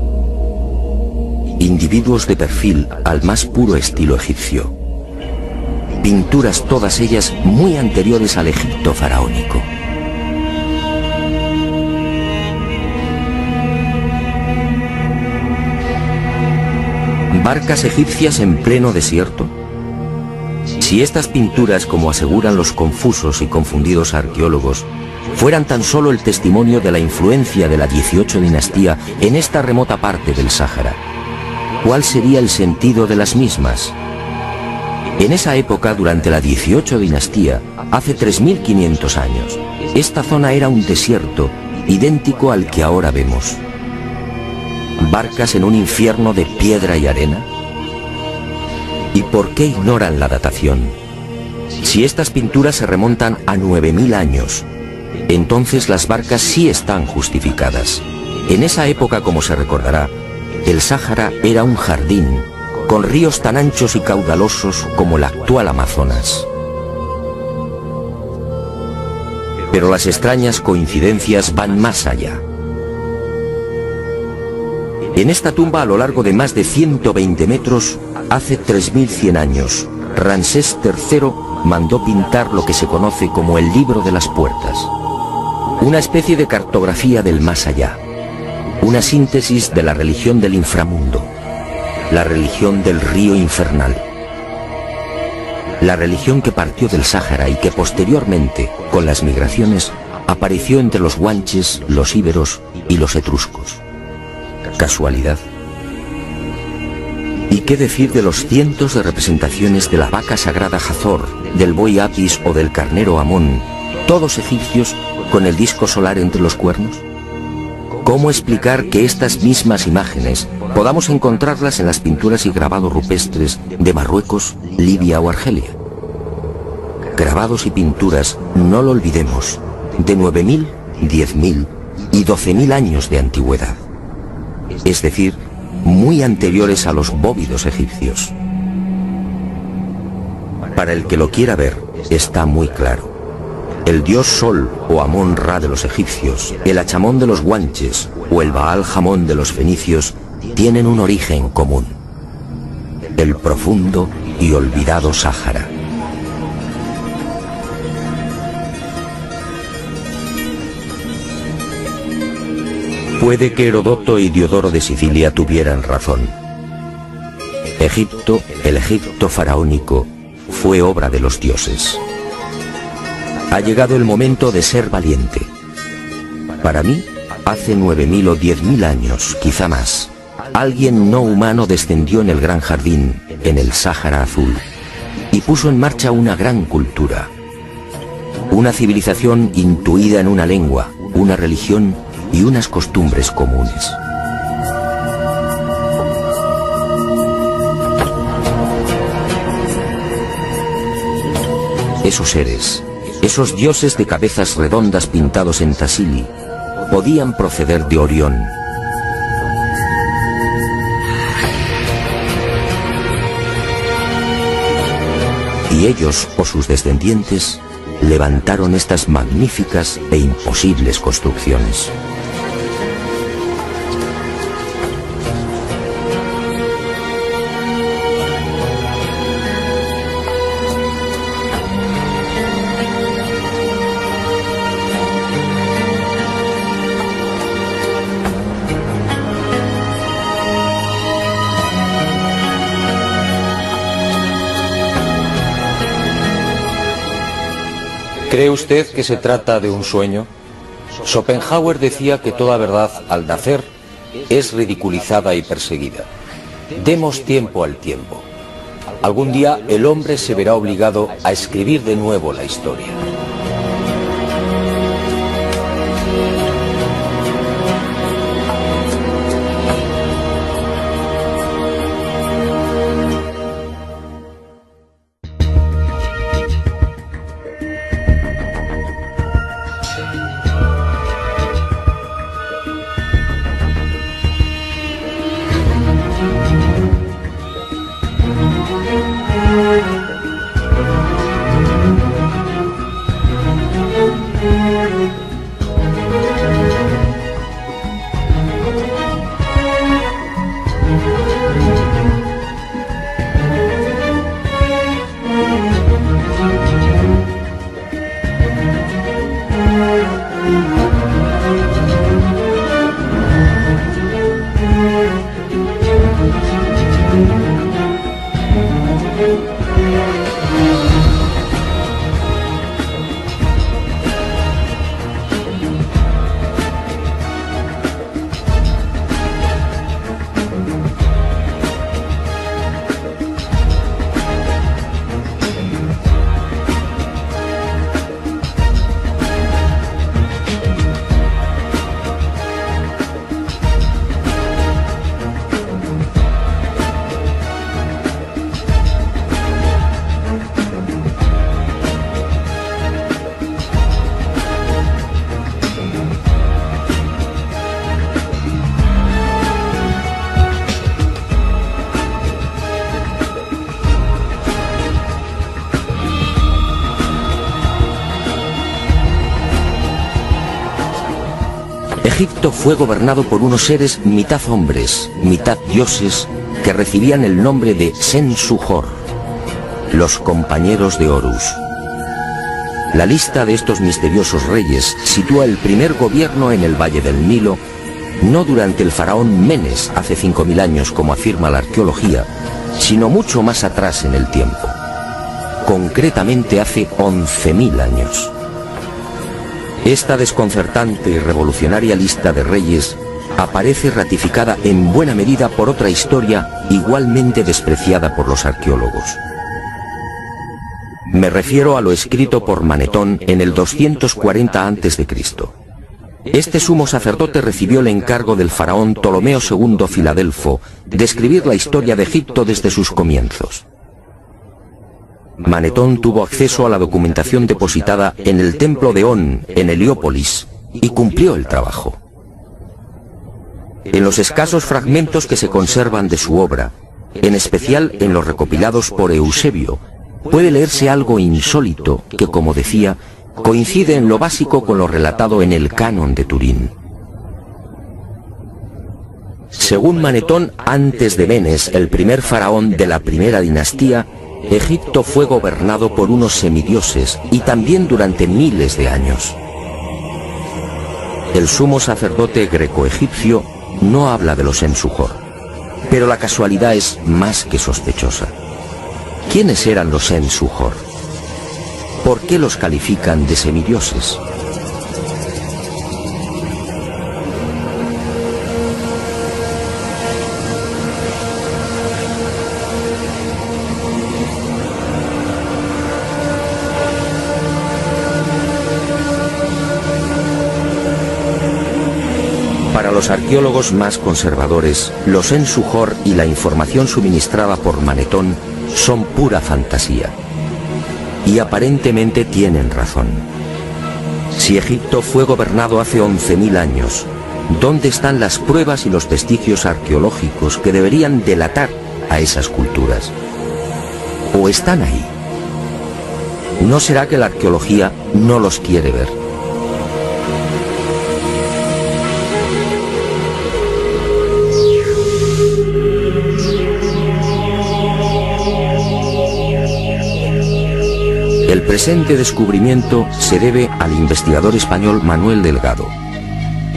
Individuos de perfil al más puro estilo egipcio. Pinturas todas ellas muy anteriores al Egipto faraónico. ¿Barcas egipcias en pleno desierto? Si estas pinturas, como aseguran los confusos y confundidos arqueólogos, fueran tan solo el testimonio de la influencia de la 18 dinastía en esta remota parte del Sáhara, ¿cuál sería el sentido de las mismas? En esa época, durante la 18 dinastía, hace 3500 años, esta zona era un desierto idéntico al que ahora vemos. ¿Barcas en un infierno de piedra y arena? ¿Y por qué ignoran la datación? Si estas pinturas se remontan a 9000 años, entonces las barcas sí están justificadas. En esa época, como se recordará, el Sáhara era un jardín, con ríos tan anchos y caudalosos como el actual Amazonas. Pero las extrañas coincidencias van más allá. En esta tumba, a lo largo de más de 120 metros, hace 3100 años, Ramsés III mandó pintar lo que se conoce como el Libro de las Puertas, una especie de cartografía del más allá, una síntesis de la religión del inframundo, la religión del río infernal, la religión que partió del Sáhara y que posteriormente, con las migraciones, apareció entre los guanches, los íberos y los etruscos. ¿Casualidad? ¿Y qué decir de los cientos de representaciones de la vaca sagrada Hathor, del buey Apis o del carnero Amón, todos egipcios con el disco solar entre los cuernos? ¿Cómo explicar que estas mismas imágenes podamos encontrarlas en las pinturas y grabados rupestres de Marruecos, Libia o Argelia? Grabados y pinturas, no lo olvidemos, de 9000, 10.000 y 12.000 años de antigüedad, es decir, muy anteriores a los bóvidos egipcios. Para el que lo quiera ver, está muy claro. El dios Sol o Amón-Ra de los egipcios, el Achamón de los guanches o el Baal-Jamón de los fenicios tienen un origen común: el profundo y olvidado Sáhara. Puede que Herodoto y Diodoro de Sicilia tuvieran razón. Egipto, el Egipto faraónico, fue obra de los dioses. Ha llegado el momento de ser valiente. Para mí, hace 9000 o 10.000 años, quizá más, alguien no humano descendió en el gran jardín, en el Sáhara Azul, y puso en marcha una gran cultura. Una civilización intuida en una lengua, una religión y unas costumbres comunes. Esos seres, esos dioses de cabezas redondas pintados en Tassili, podían proceder de Orión. Y ellos, o sus descendientes, levantaron estas magníficas e imposibles construcciones. ¿Cree usted que se trata de un sueño? Schopenhauer decía que toda verdad, al nacer, es ridiculizada y perseguida. Demos tiempo al tiempo. Algún día el hombre se verá obligado a escribir de nuevo la historia. Egipto fue gobernado por unos seres mitad hombres, mitad dioses, que recibían el nombre de Sen-Su-Hor, los compañeros de Horus. La lista de estos misteriosos reyes sitúa el primer gobierno en el Valle del Nilo, no durante el faraón Menes hace 5000 años como afirma la arqueología, sino mucho más atrás en el tiempo, concretamente hace 11.000 años. Esta desconcertante y revolucionaria lista de reyes aparece ratificada en buena medida por otra historia igualmente despreciada por los arqueólogos. Me refiero a lo escrito por Manetón en el 240 a.C. Este sumo sacerdote recibió el encargo del faraón Ptolomeo II Filadelfo de escribir la historia de Egipto desde sus comienzos. Manetón tuvo acceso a la documentación depositada en el templo de On, en Heliópolis, y cumplió el trabajo. En los escasos fragmentos que se conservan de su obra, en especial en los recopilados por Eusebio, puede leerse algo insólito que, como decía, coincide en lo básico con lo relatado en el Canon de Turín. Según Manetón, antes de Menes, el primer faraón de la primera dinastía, Egipto fue gobernado por unos semidioses y también durante miles de años. El sumo sacerdote greco-egipcio no habla de los Sen-Su-Hor, pero la casualidad es más que sospechosa. ¿Quiénes eran los Sen-Su-Hor? ¿Por qué los califican de semidioses? Para los arqueólogos más conservadores, los Sen-Su-Hor y la información suministrada por Manetón son pura fantasía. Y aparentemente tienen razón. Si Egipto fue gobernado hace 11.000 años, ¿dónde están las pruebas y los vestigios arqueológicos que deberían delatar a esas culturas? ¿O están ahí? ¿No será que la arqueología no los quiere ver? El presente descubrimiento se debe al investigador español Manuel Delgado.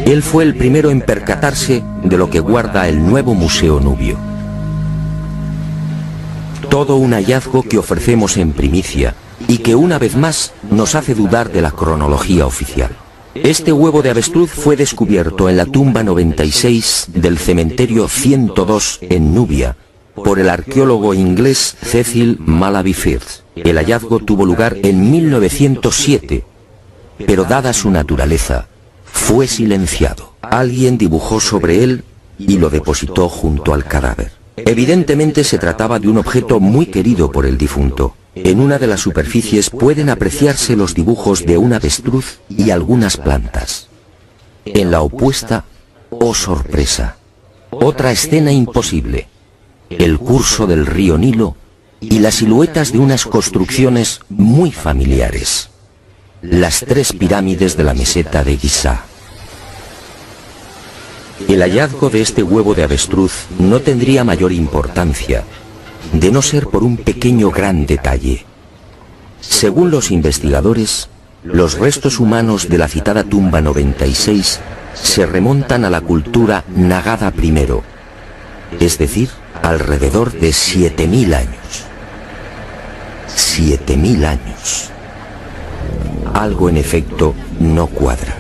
Él fue el primero en percatarse de lo que guarda el nuevo Museo Nubio. Todo un hallazgo que ofrecemos en primicia y que una vez más nos hace dudar de la cronología oficial. Este huevo de avestruz fue descubierto en la tumba 96 del cementerio 102 en Nubia por el arqueólogo inglés Cecil Malaby Firth. El hallazgo tuvo lugar en 1907, pero dada su naturaleza, fue silenciado. Alguien dibujó sobre él y lo depositó junto al cadáver. Evidentemente se trataba de un objeto muy querido por el difunto. En una de las superficies pueden apreciarse los dibujos de un avestruz y algunas plantas. En la opuesta, oh sorpresa, otra escena imposible: el curso del río Nilo y las siluetas de unas construcciones muy familiares: las 3 pirámides de la meseta de Giza. El hallazgo de este huevo de avestruz no tendría mayor importancia, de no ser por un pequeño gran detalle. Según los investigadores, los restos humanos de la citada tumba 96 se remontan a la cultura Nagada I, es decir, alrededor de 7.000 años. 7.000 años. Algo en efecto no cuadra.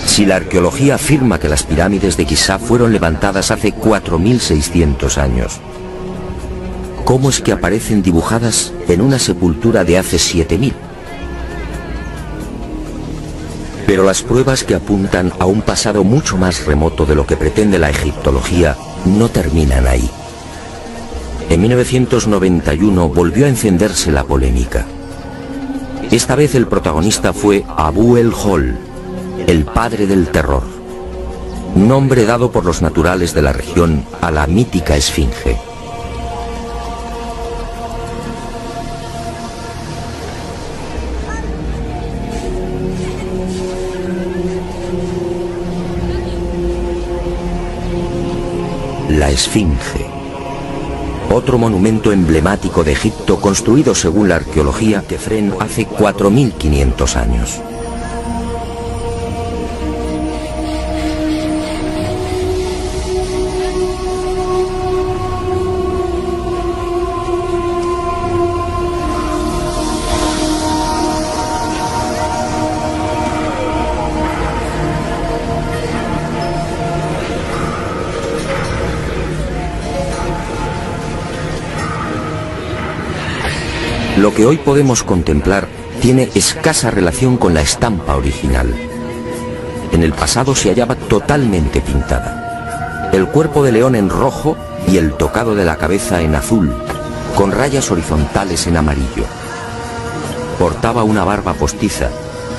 Si la arqueología afirma que las pirámides de Giza fueron levantadas hace 4.600 años, ¿cómo es que aparecen dibujadas en una sepultura de hace 7.000? Pero las pruebas que apuntan a un pasado mucho más remoto de lo que pretende la egiptología no terminan ahí. En 1991 volvió a encenderse la polémica. Esta vez el protagonista fue Abu el-Hol, el padre del terror, nombre dado por los naturales de la región a la mítica esfinge. la Esfinge. Otro monumento emblemático de Egipto construido según la arqueología Kefren hace 4500 años. Lo que hoy podemos contemplar tiene escasa relación con la estampa original. En el pasado se hallaba totalmente pintada. El cuerpo de león en rojo y el tocado de la cabeza en azul, con rayas horizontales en amarillo. Portaba una barba postiza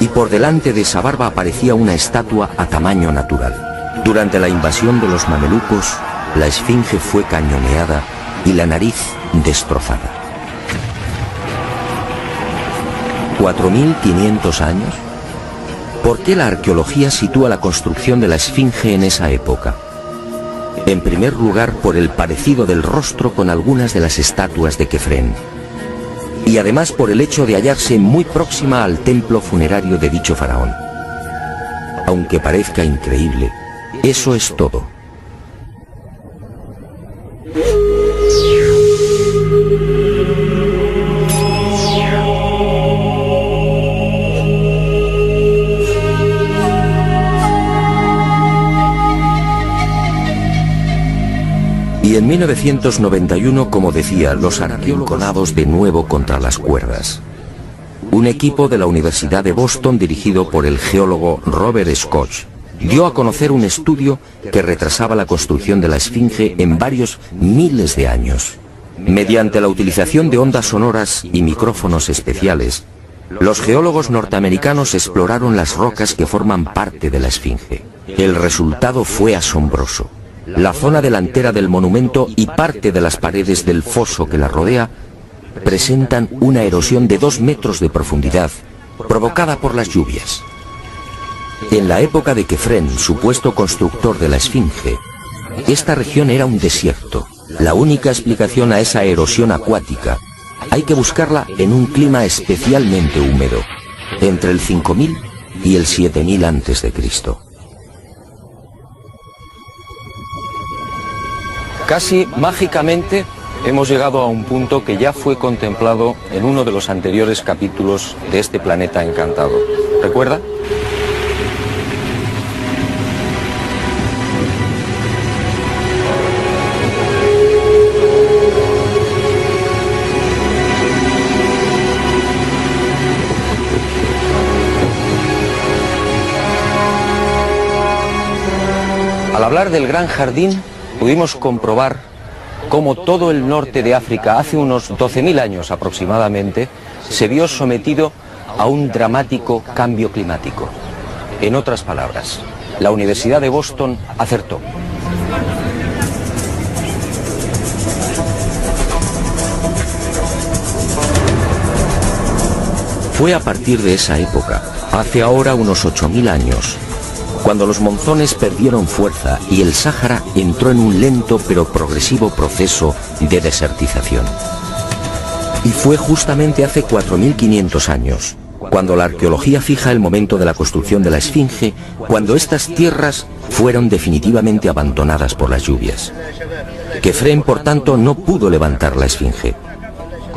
y por delante de esa barba aparecía una estatua a tamaño natural. Durante la invasión de los mamelucos, la Esfinge fue cañoneada y la nariz destrozada. 4.500 años. ¿Por qué la arqueología sitúa la construcción de la Esfinge en esa época? En primer lugar, por el parecido del rostro con algunas de las estatuas de Kefren. Y además por el hecho de hallarse muy próxima al templo funerario de dicho faraón. Aunque parezca increíble, eso es todo. Y en 1991, como decía, los arrinconados de nuevo contra las cuerdas. Un equipo de la Universidad de Boston, dirigido por el geólogo Robert Scott, dio a conocer un estudio que retrasaba la construcción de la Esfinge en varios miles de años. Mediante la utilización de ondas sonoras y micrófonos especiales, los geólogos norteamericanos exploraron las rocas que forman parte de la Esfinge. El resultado fue asombroso. La zona delantera del monumento y parte de las paredes del foso que la rodea presentan una erosión de 2 metros de profundidad provocada por las lluvias. En la época de Kefren, supuesto constructor de la Esfinge, esta región era un desierto. La única explicación a esa erosión acuática hay que buscarla en un clima especialmente húmedo, entre el 5000 y el 7000 a.C. Casi mágicamente hemos llegado a un punto que ya fue contemplado en uno de los anteriores capítulos de este planeta encantado. ¿Recuerda? Al hablar del Gran Jardín, pudimos comprobar cómo todo el norte de África, hace unos 12.000 años aproximadamente, se vio sometido a un dramático cambio climático. En otras palabras, la Universidad de Boston acertó. Fue a partir de esa época, hace ahora unos 8.000 años, cuando los monzones perdieron fuerza y el Sáhara entró en un lento pero progresivo proceso de desertización. Y fue justamente hace 4.500 años, cuando la arqueología fija el momento de la construcción de la Esfinge, cuando estas tierras fueron definitivamente abandonadas por las lluvias. Kefren, por tanto, no pudo levantar la Esfinge.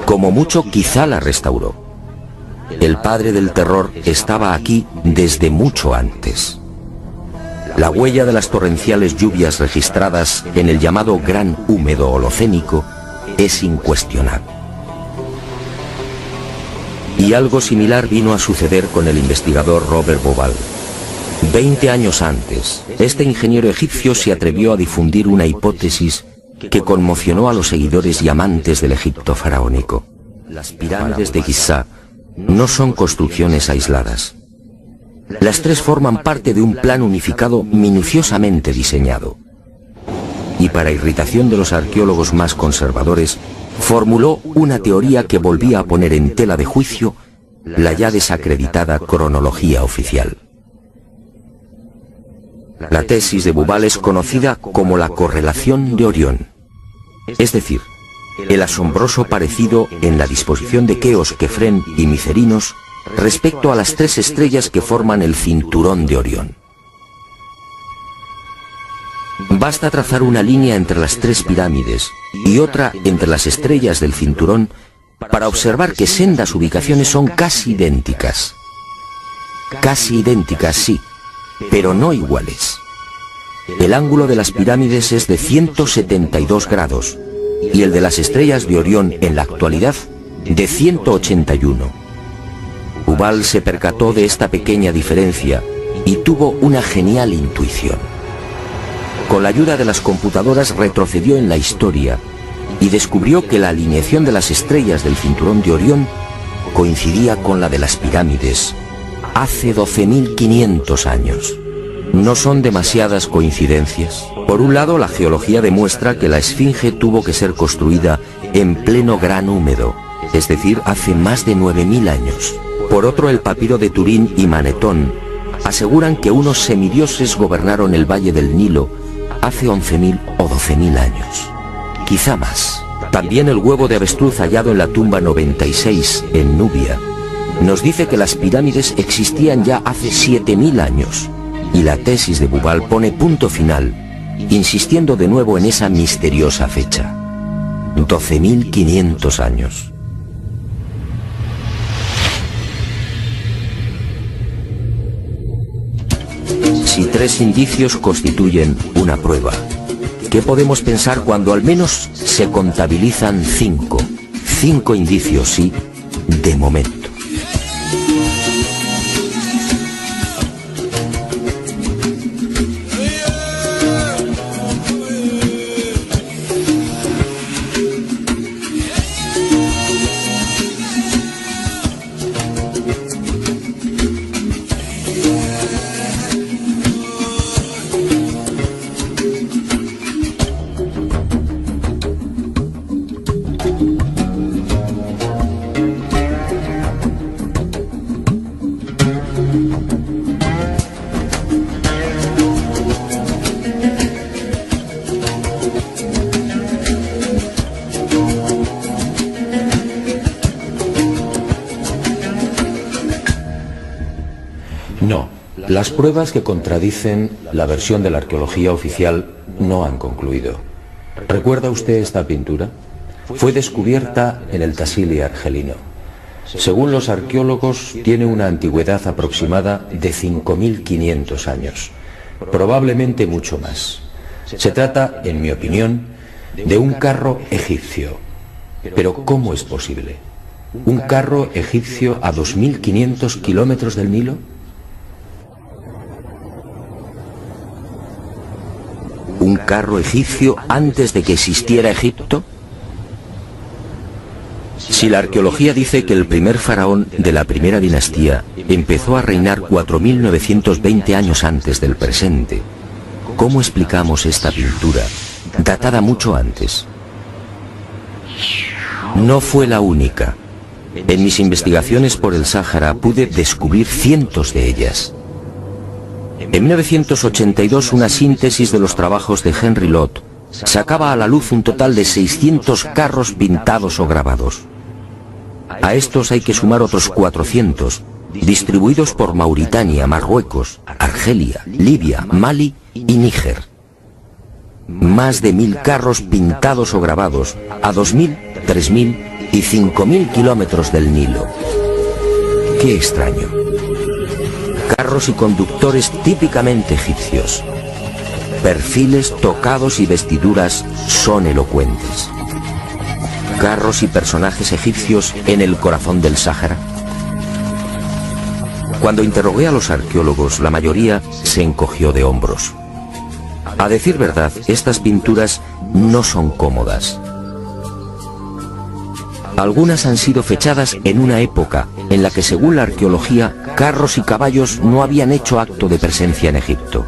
Como mucho, quizá la restauró. El padre del terror estaba aquí desde mucho antes. La huella de las torrenciales lluvias registradas en el llamado Gran Húmedo Holocénico es incuestionable. Y algo similar vino a suceder con el investigador Robert Bauval. 20 años antes, este ingeniero egipcio se atrevió a difundir una hipótesis que conmocionó a los seguidores y amantes del Egipto faraónico. Las pirámides de Giza no son construcciones aisladas. Las tres forman parte de un plan unificado minuciosamente diseñado. Y para irritación de los arqueólogos más conservadores, formuló una teoría que volvía a poner en tela de juicio la ya desacreditada cronología oficial. La tesis de Bubal es conocida como la correlación de Orión, es decir, el asombroso parecido en la disposición de Keos, Kefren y Micerinos respecto a las tres estrellas que forman el cinturón de Orión. Basta trazar una línea entre las tres pirámides y otra entre las estrellas del cinturón para observar que sendas ubicaciones son casi idénticas. Casi idénticas, sí, pero no iguales. El ángulo de las pirámides es de 172 grados y el de las estrellas de Orión en la actualidad de 181. Bubal se percató de esta pequeña diferencia y tuvo una genial intuición. Con la ayuda de las computadoras retrocedió en la historia y descubrió que la alineación de las estrellas del cinturón de Orión coincidía con la de las pirámides hace 12.500 años. No son demasiadas coincidencias. Por un lado, la geología demuestra que la Esfinge tuvo que ser construida en pleno gran húmedo, es decir, hace más de 9.000 años. Por otro, el papiro de Turín y Manetón aseguran que unos semidioses gobernaron el valle del Nilo hace 11.000 o 12.000 años, quizá más. También el huevo de avestruz hallado en la tumba 96 en Nubia nos dice que las pirámides existían ya hace 7.000 años, y la tesis de Bubal pone punto final, insistiendo de nuevo en esa misteriosa fecha: 12.500 años. Si tres indicios constituyen una prueba, ¿qué podemos pensar cuando al menos se contabilizan 5? 5 indicios, sí, de momento. No, las pruebas que contradicen la versión de la arqueología oficial no han concluido. ¿Recuerda usted esta pintura? Fue descubierta en el Tassili argelino. Según los arqueólogos, tiene una antigüedad aproximada de 5.500 años, probablemente mucho más. Se trata, en mi opinión, de un carro egipcio. Pero ¿cómo es posible? ¿Un carro egipcio a 2.500 kilómetros del Nilo? ¿Un carro egipcio antes de que existiera Egipto? Si la arqueología dice que el primer faraón de la primera dinastía empezó a reinar 4.920 años antes del presente, ¿cómo explicamos esta pintura, datada mucho antes? No fue la única. En mis investigaciones por el Sáhara pude descubrir cientos de ellas. En 1982, una síntesis de los trabajos de Henry Lott sacaba a la luz un total de 600 carros pintados o grabados. A estos hay que sumar otros 400, distribuidos por Mauritania, Marruecos, Argelia, Libia, Mali y Níger. Más de 1.000 carros pintados o grabados a 2.000, 3.000 y 5.000 kilómetros del Nilo. ¡Qué extraño! Carros y conductores típicamente egipcios. Perfiles, tocados y vestiduras son elocuentes. Carros y personajes egipcios en el corazón del Sáhara. Cuando interrogué a los arqueólogos, la mayoría se encogió de hombros. A decir verdad, estas pinturas no son cómodas. Algunas han sido fechadas en una época en la que, según la arqueología, carros y caballos no habían hecho acto de presencia en Egipto.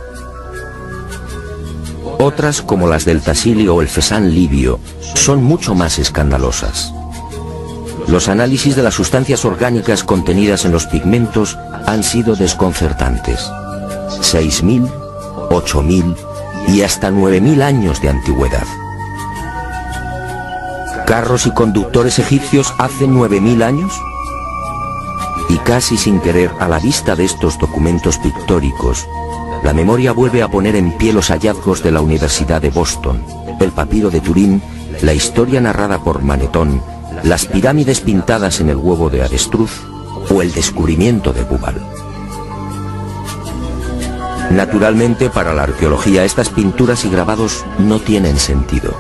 Otras, como las del Tassili o el Fesán libio, son mucho más escandalosas. Los análisis de las sustancias orgánicas contenidas en los pigmentos han sido desconcertantes. 6.000 8.000 y hasta 9.000 años de antigüedad. ¿Carros y conductores egipcios hace 9.000 años? Y casi sin querer, a la vista de estos documentos pictóricos, la memoria vuelve a poner en pie los hallazgos de la Universidad de Boston, el papiro de Turín, la historia narrada por Manetón, las pirámides pintadas en el huevo de avestruz o el descubrimiento de Bubal. Naturalmente, para la arqueología, estas pinturas y grabados no tienen sentido.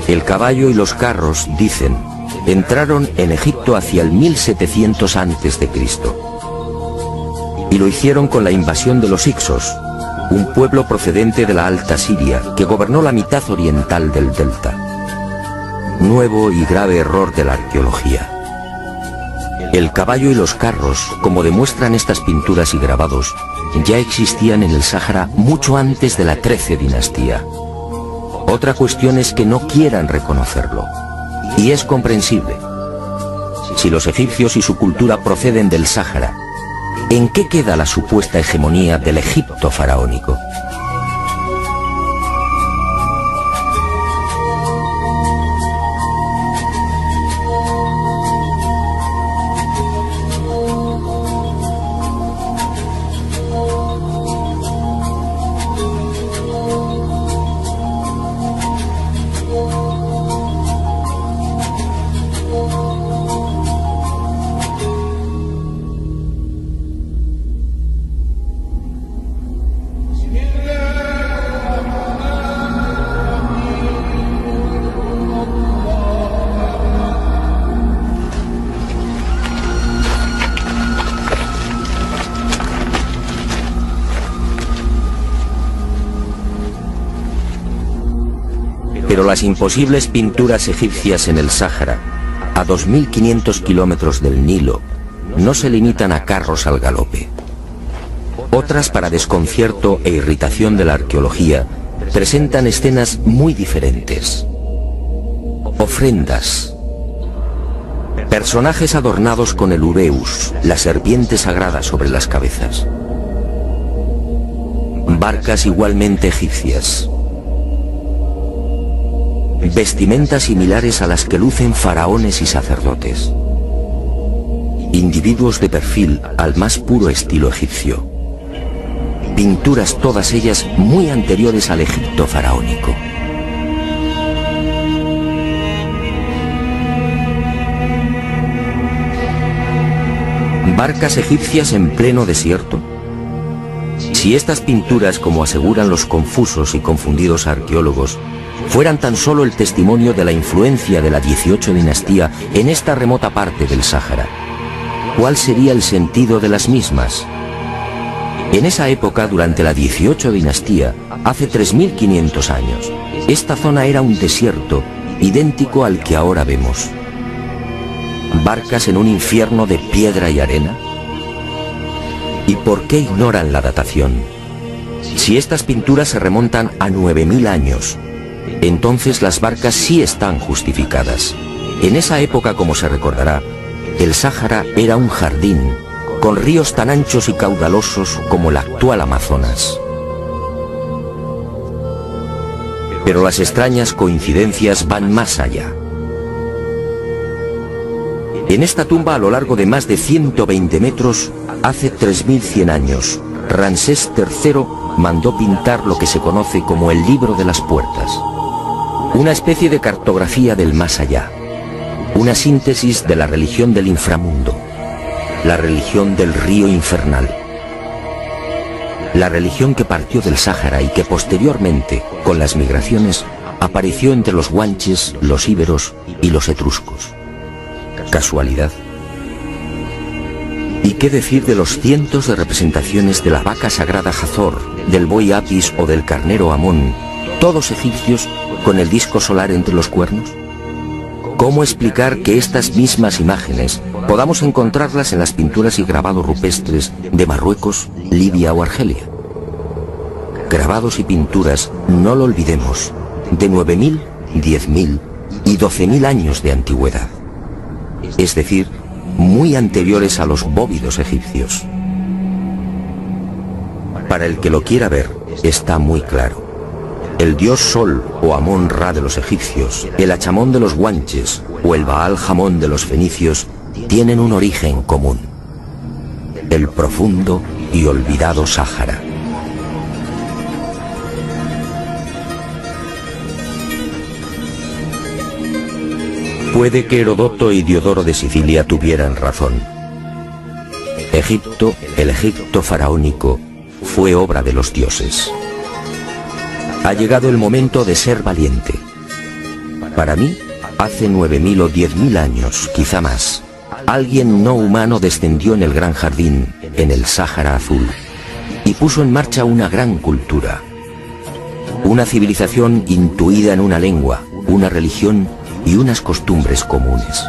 El caballo y los carros, dicen, entraron en Egipto hacia el 1700 a.C. y lo hicieron con la invasión de los Hicsos, un pueblo procedente de la Alta Siria que gobernó la mitad oriental del delta. Nuevo y grave error de la arqueología. El caballo y los carros, como demuestran estas pinturas y grabados, ya existían en el Sáhara mucho antes de la 13 dinastía. Otra cuestión es que no quieran reconocerlo, y es comprensible. Si los egipcios y su cultura proceden del Sáhara, ¿en qué queda la supuesta hegemonía del Egipto faraónico? Pero las imposibles pinturas egipcias en el Sáhara, a 2.500 kilómetros del Nilo, no se limitan a carros al galope. Otras, para desconcierto e irritación de la arqueología, presentan escenas muy diferentes. Ofrendas. Personajes adornados con el ureus, la serpiente sagrada sobre las cabezas. Barcas igualmente egipcias. Vestimentas similares a las que lucen faraones y sacerdotes. Individuos de perfil al más puro estilo egipcio. Pinturas todas ellas muy anteriores al Egipto faraónico. ¿Barcas egipcias en pleno desierto? Si estas pinturas, como aseguran los confusos y confundidos arqueólogos, fueran tan solo el testimonio de la influencia de la 18 dinastía en esta remota parte del Sáhara, ¿cuál sería el sentido de las mismas? En esa época, durante la 18 dinastía, hace 3.500 años, esta zona era un desierto idéntico al que ahora vemos. ¿Barcas en un infierno de piedra y arena? ¿Y por qué ignoran la datación? Si estas pinturas se remontan a 9.000 años, entonces las barcas sí están justificadas. En esa época, como se recordará, el Sáhara era un jardín, con ríos tan anchos y caudalosos como el actual Amazonas. Pero las extrañas coincidencias van más allá. En esta tumba, a lo largo de más de 120 metros, hace 3.100 años, Ramsés III mandó pintar lo que se conoce como el Libro de las Puertas. Una especie de cartografía del más allá, una síntesis de la religión del inframundo, la religión del río infernal, la religión que partió del Sáhara y que posteriormente, con las migraciones, apareció entre los guanches, los íberos y los etruscos. ¿Casualidad? ¿Y qué decir de los cientos de representaciones de la vaca sagrada Hathor, del buey Apis o del carnero Amón, todos egipcios, con el disco solar entre los cuernos? ¿Cómo explicar que estas mismas imágenes podamos encontrarlas en las pinturas y grabados rupestres de Marruecos, Libia o Argelia? Grabados y pinturas, no lo olvidemos, de 9.000, 10.000 y 12.000 años de antigüedad. Es decir, muy anteriores a los bóvidos egipcios. Para el que lo quiera ver, está muy claro. El dios Sol o Amón-Ra de los egipcios, el Achamón de los guanches o el Baal-Jamón de los fenicios tienen un origen común: el profundo y olvidado Sáhara. Puede que Herodoto y Diodoro de Sicilia tuvieran razón. Egipto, el Egipto faraónico, fue obra de los dioses. Ha llegado el momento de ser valiente. Para mí, hace 9.000 o 10.000 años, quizá más, alguien no humano descendió en el gran jardín, en el Sáhara Azul, y puso en marcha una gran cultura. Una civilización intuida en una lengua, una religión y unas costumbres comunes.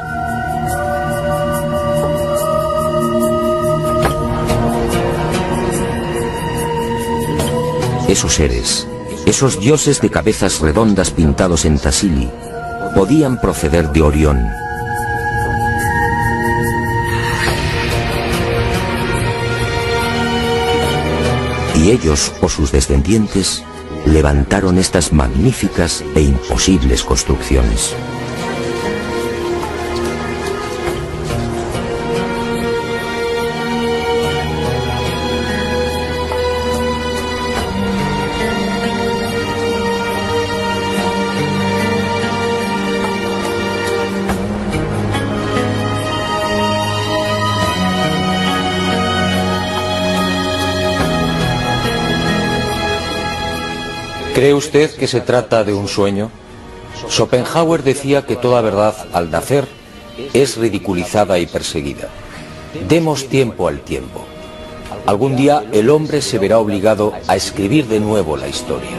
Esos seres, esos dioses de cabezas redondas pintados en Tassili, podían proceder de Orión. Y ellos, o sus descendientes, levantaron estas magníficas e imposibles construcciones. ¿Cree usted que se trata de un sueño? Schopenhauer decía que toda verdad, al nacer, es ridiculizada y perseguida. Demos tiempo al tiempo. Algún día el hombre se verá obligado a escribir de nuevo la historia.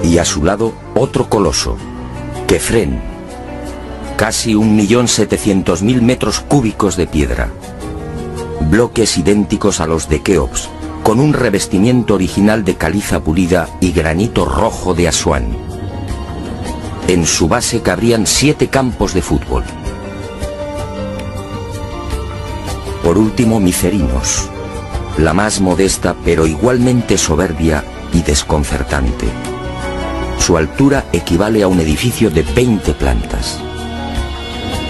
Y a su lado otro coloso, Kefren, casi 1.700.000 metros cúbicos de piedra, bloques idénticos a los de Keops, con un revestimiento original de caliza pulida y granito rojo de Asuán. En su base cabrían 7 campos de fútbol. Por último, Micerinos, la más modesta pero igualmente soberbia y desconcertante. Su altura equivale a un edificio de 20 plantas.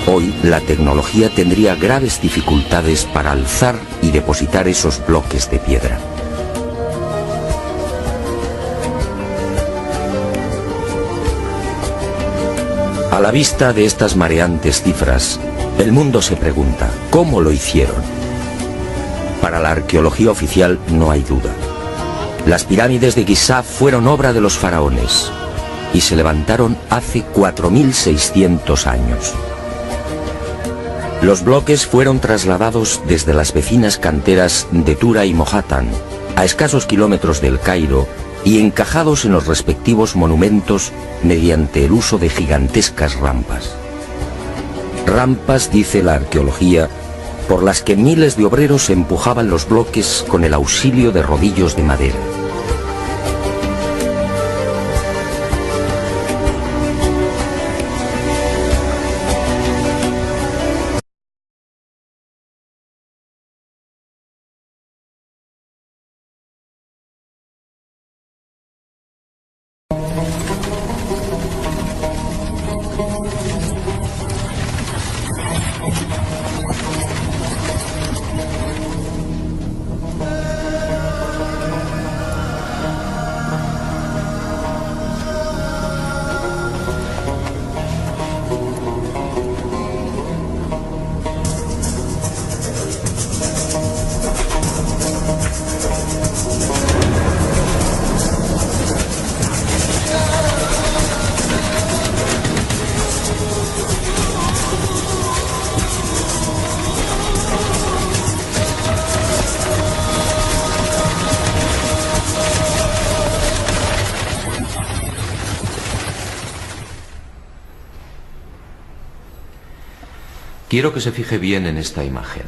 Hoy la tecnología tendría graves dificultades para alzar y depositar esos bloques de piedra. A la vista de estas mareantes cifras, el mundo se pregunta, ¿cómo lo hicieron? Para la arqueología oficial no hay duda. Las pirámides de Giza fueron obra de los faraones. y se levantaron hace 4.600 años. Los bloques fueron trasladados desde las vecinas canteras de Tura y Mohatan, a escasos kilómetros del Cairo, y encajados en los respectivos monumentos mediante el uso de gigantescas rampas. Rampas, dice la arqueología, por las que miles de obreros empujaban los bloques con el auxilio de rodillos de madera. Quiero que se fije bien en esta imagen.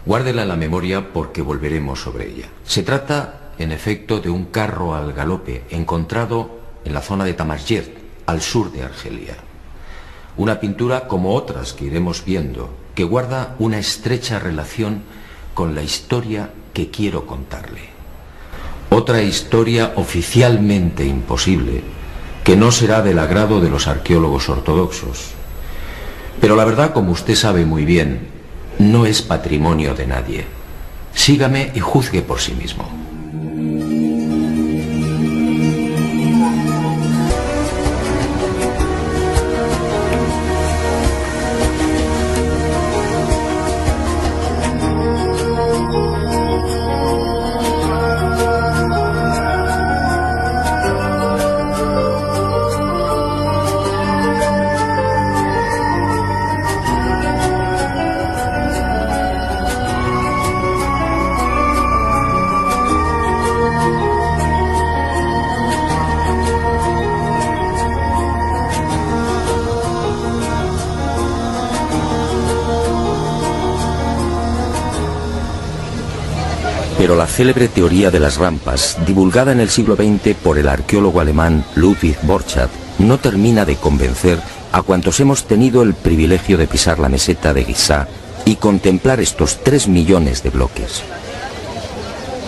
Guárdela en la memoria porque volveremos sobre ella. Se trata, en efecto, de un carro al galope encontrado en la zona de Tamasjert, al sur de Argelia. Una pintura como otras que iremos viendo, que guarda una estrecha relación con la historia que quiero contarle. Otra historia oficialmente imposible, que no será del agrado de los arqueólogos ortodoxos. Pero la verdad, como usted sabe muy bien, no es patrimonio de nadie. Sígame y juzgue por sí mismo. Pero la célebre teoría de las rampas, divulgada en el siglo XX por el arqueólogo alemán Ludwig Borchardt, no termina de convencer a cuantos hemos tenido el privilegio de pisar la meseta de Giza y contemplar estos 3 millones de bloques.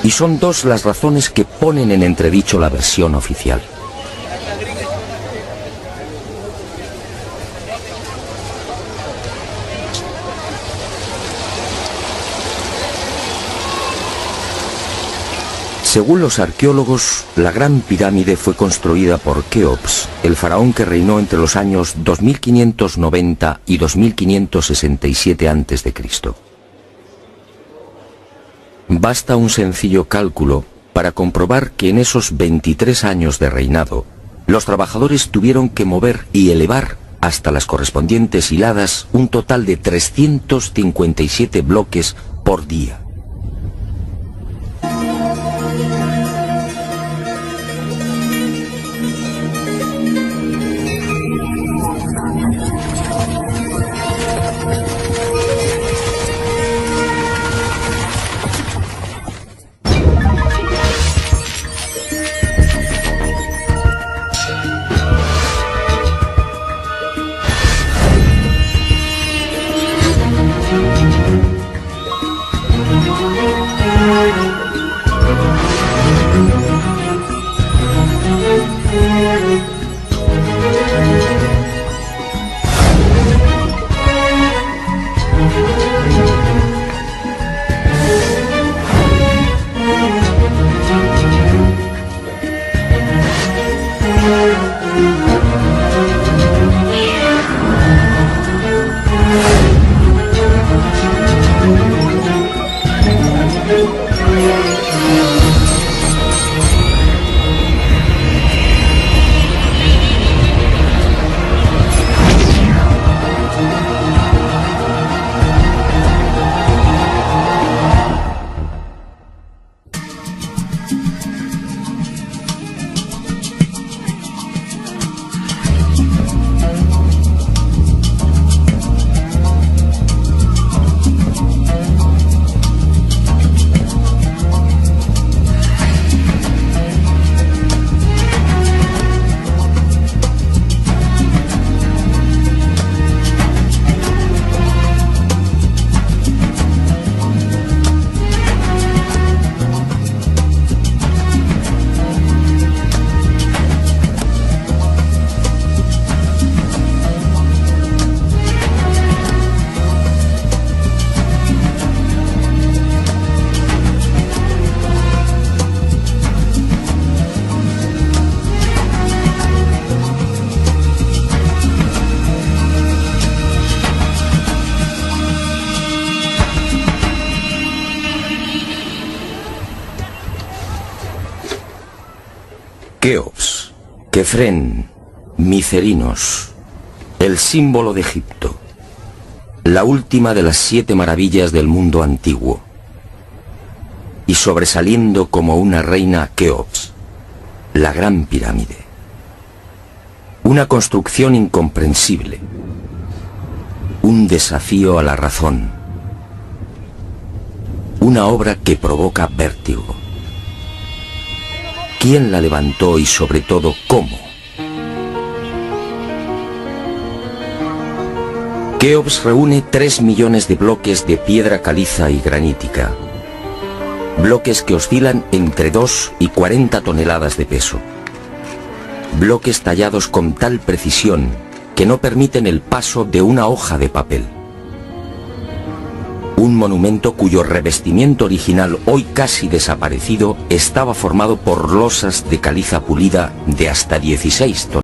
Y son dos las razones que ponen en entredicho la versión oficial. Según los arqueólogos, la Gran Pirámide fue construida por Keops, el faraón que reinó entre los años 2590 y 2567 a.C. Basta un sencillo cálculo para comprobar que en esos 23 años de reinado, los trabajadores tuvieron que mover y elevar hasta las correspondientes hiladas un total de 357 bloques por día. Quefren, Micerinos, el símbolo de Egipto, la última de las 7 maravillas del mundo antiguo, y sobresaliendo como una reina Keops, la Gran Pirámide. Una construcción incomprensible, un desafío a la razón, una obra que provoca vértigo. ¿Quién la levantó y sobre todo cómo? Keops reúne 3 millones de bloques de piedra caliza y granítica, bloques que oscilan entre 2 y 40 toneladas de peso, bloques tallados con tal precisión que no permiten el paso de una hoja de papel. Un monumento cuyo revestimiento original, hoy casi desaparecido, estaba formado por losas de caliza pulida de hasta 16 toneladas.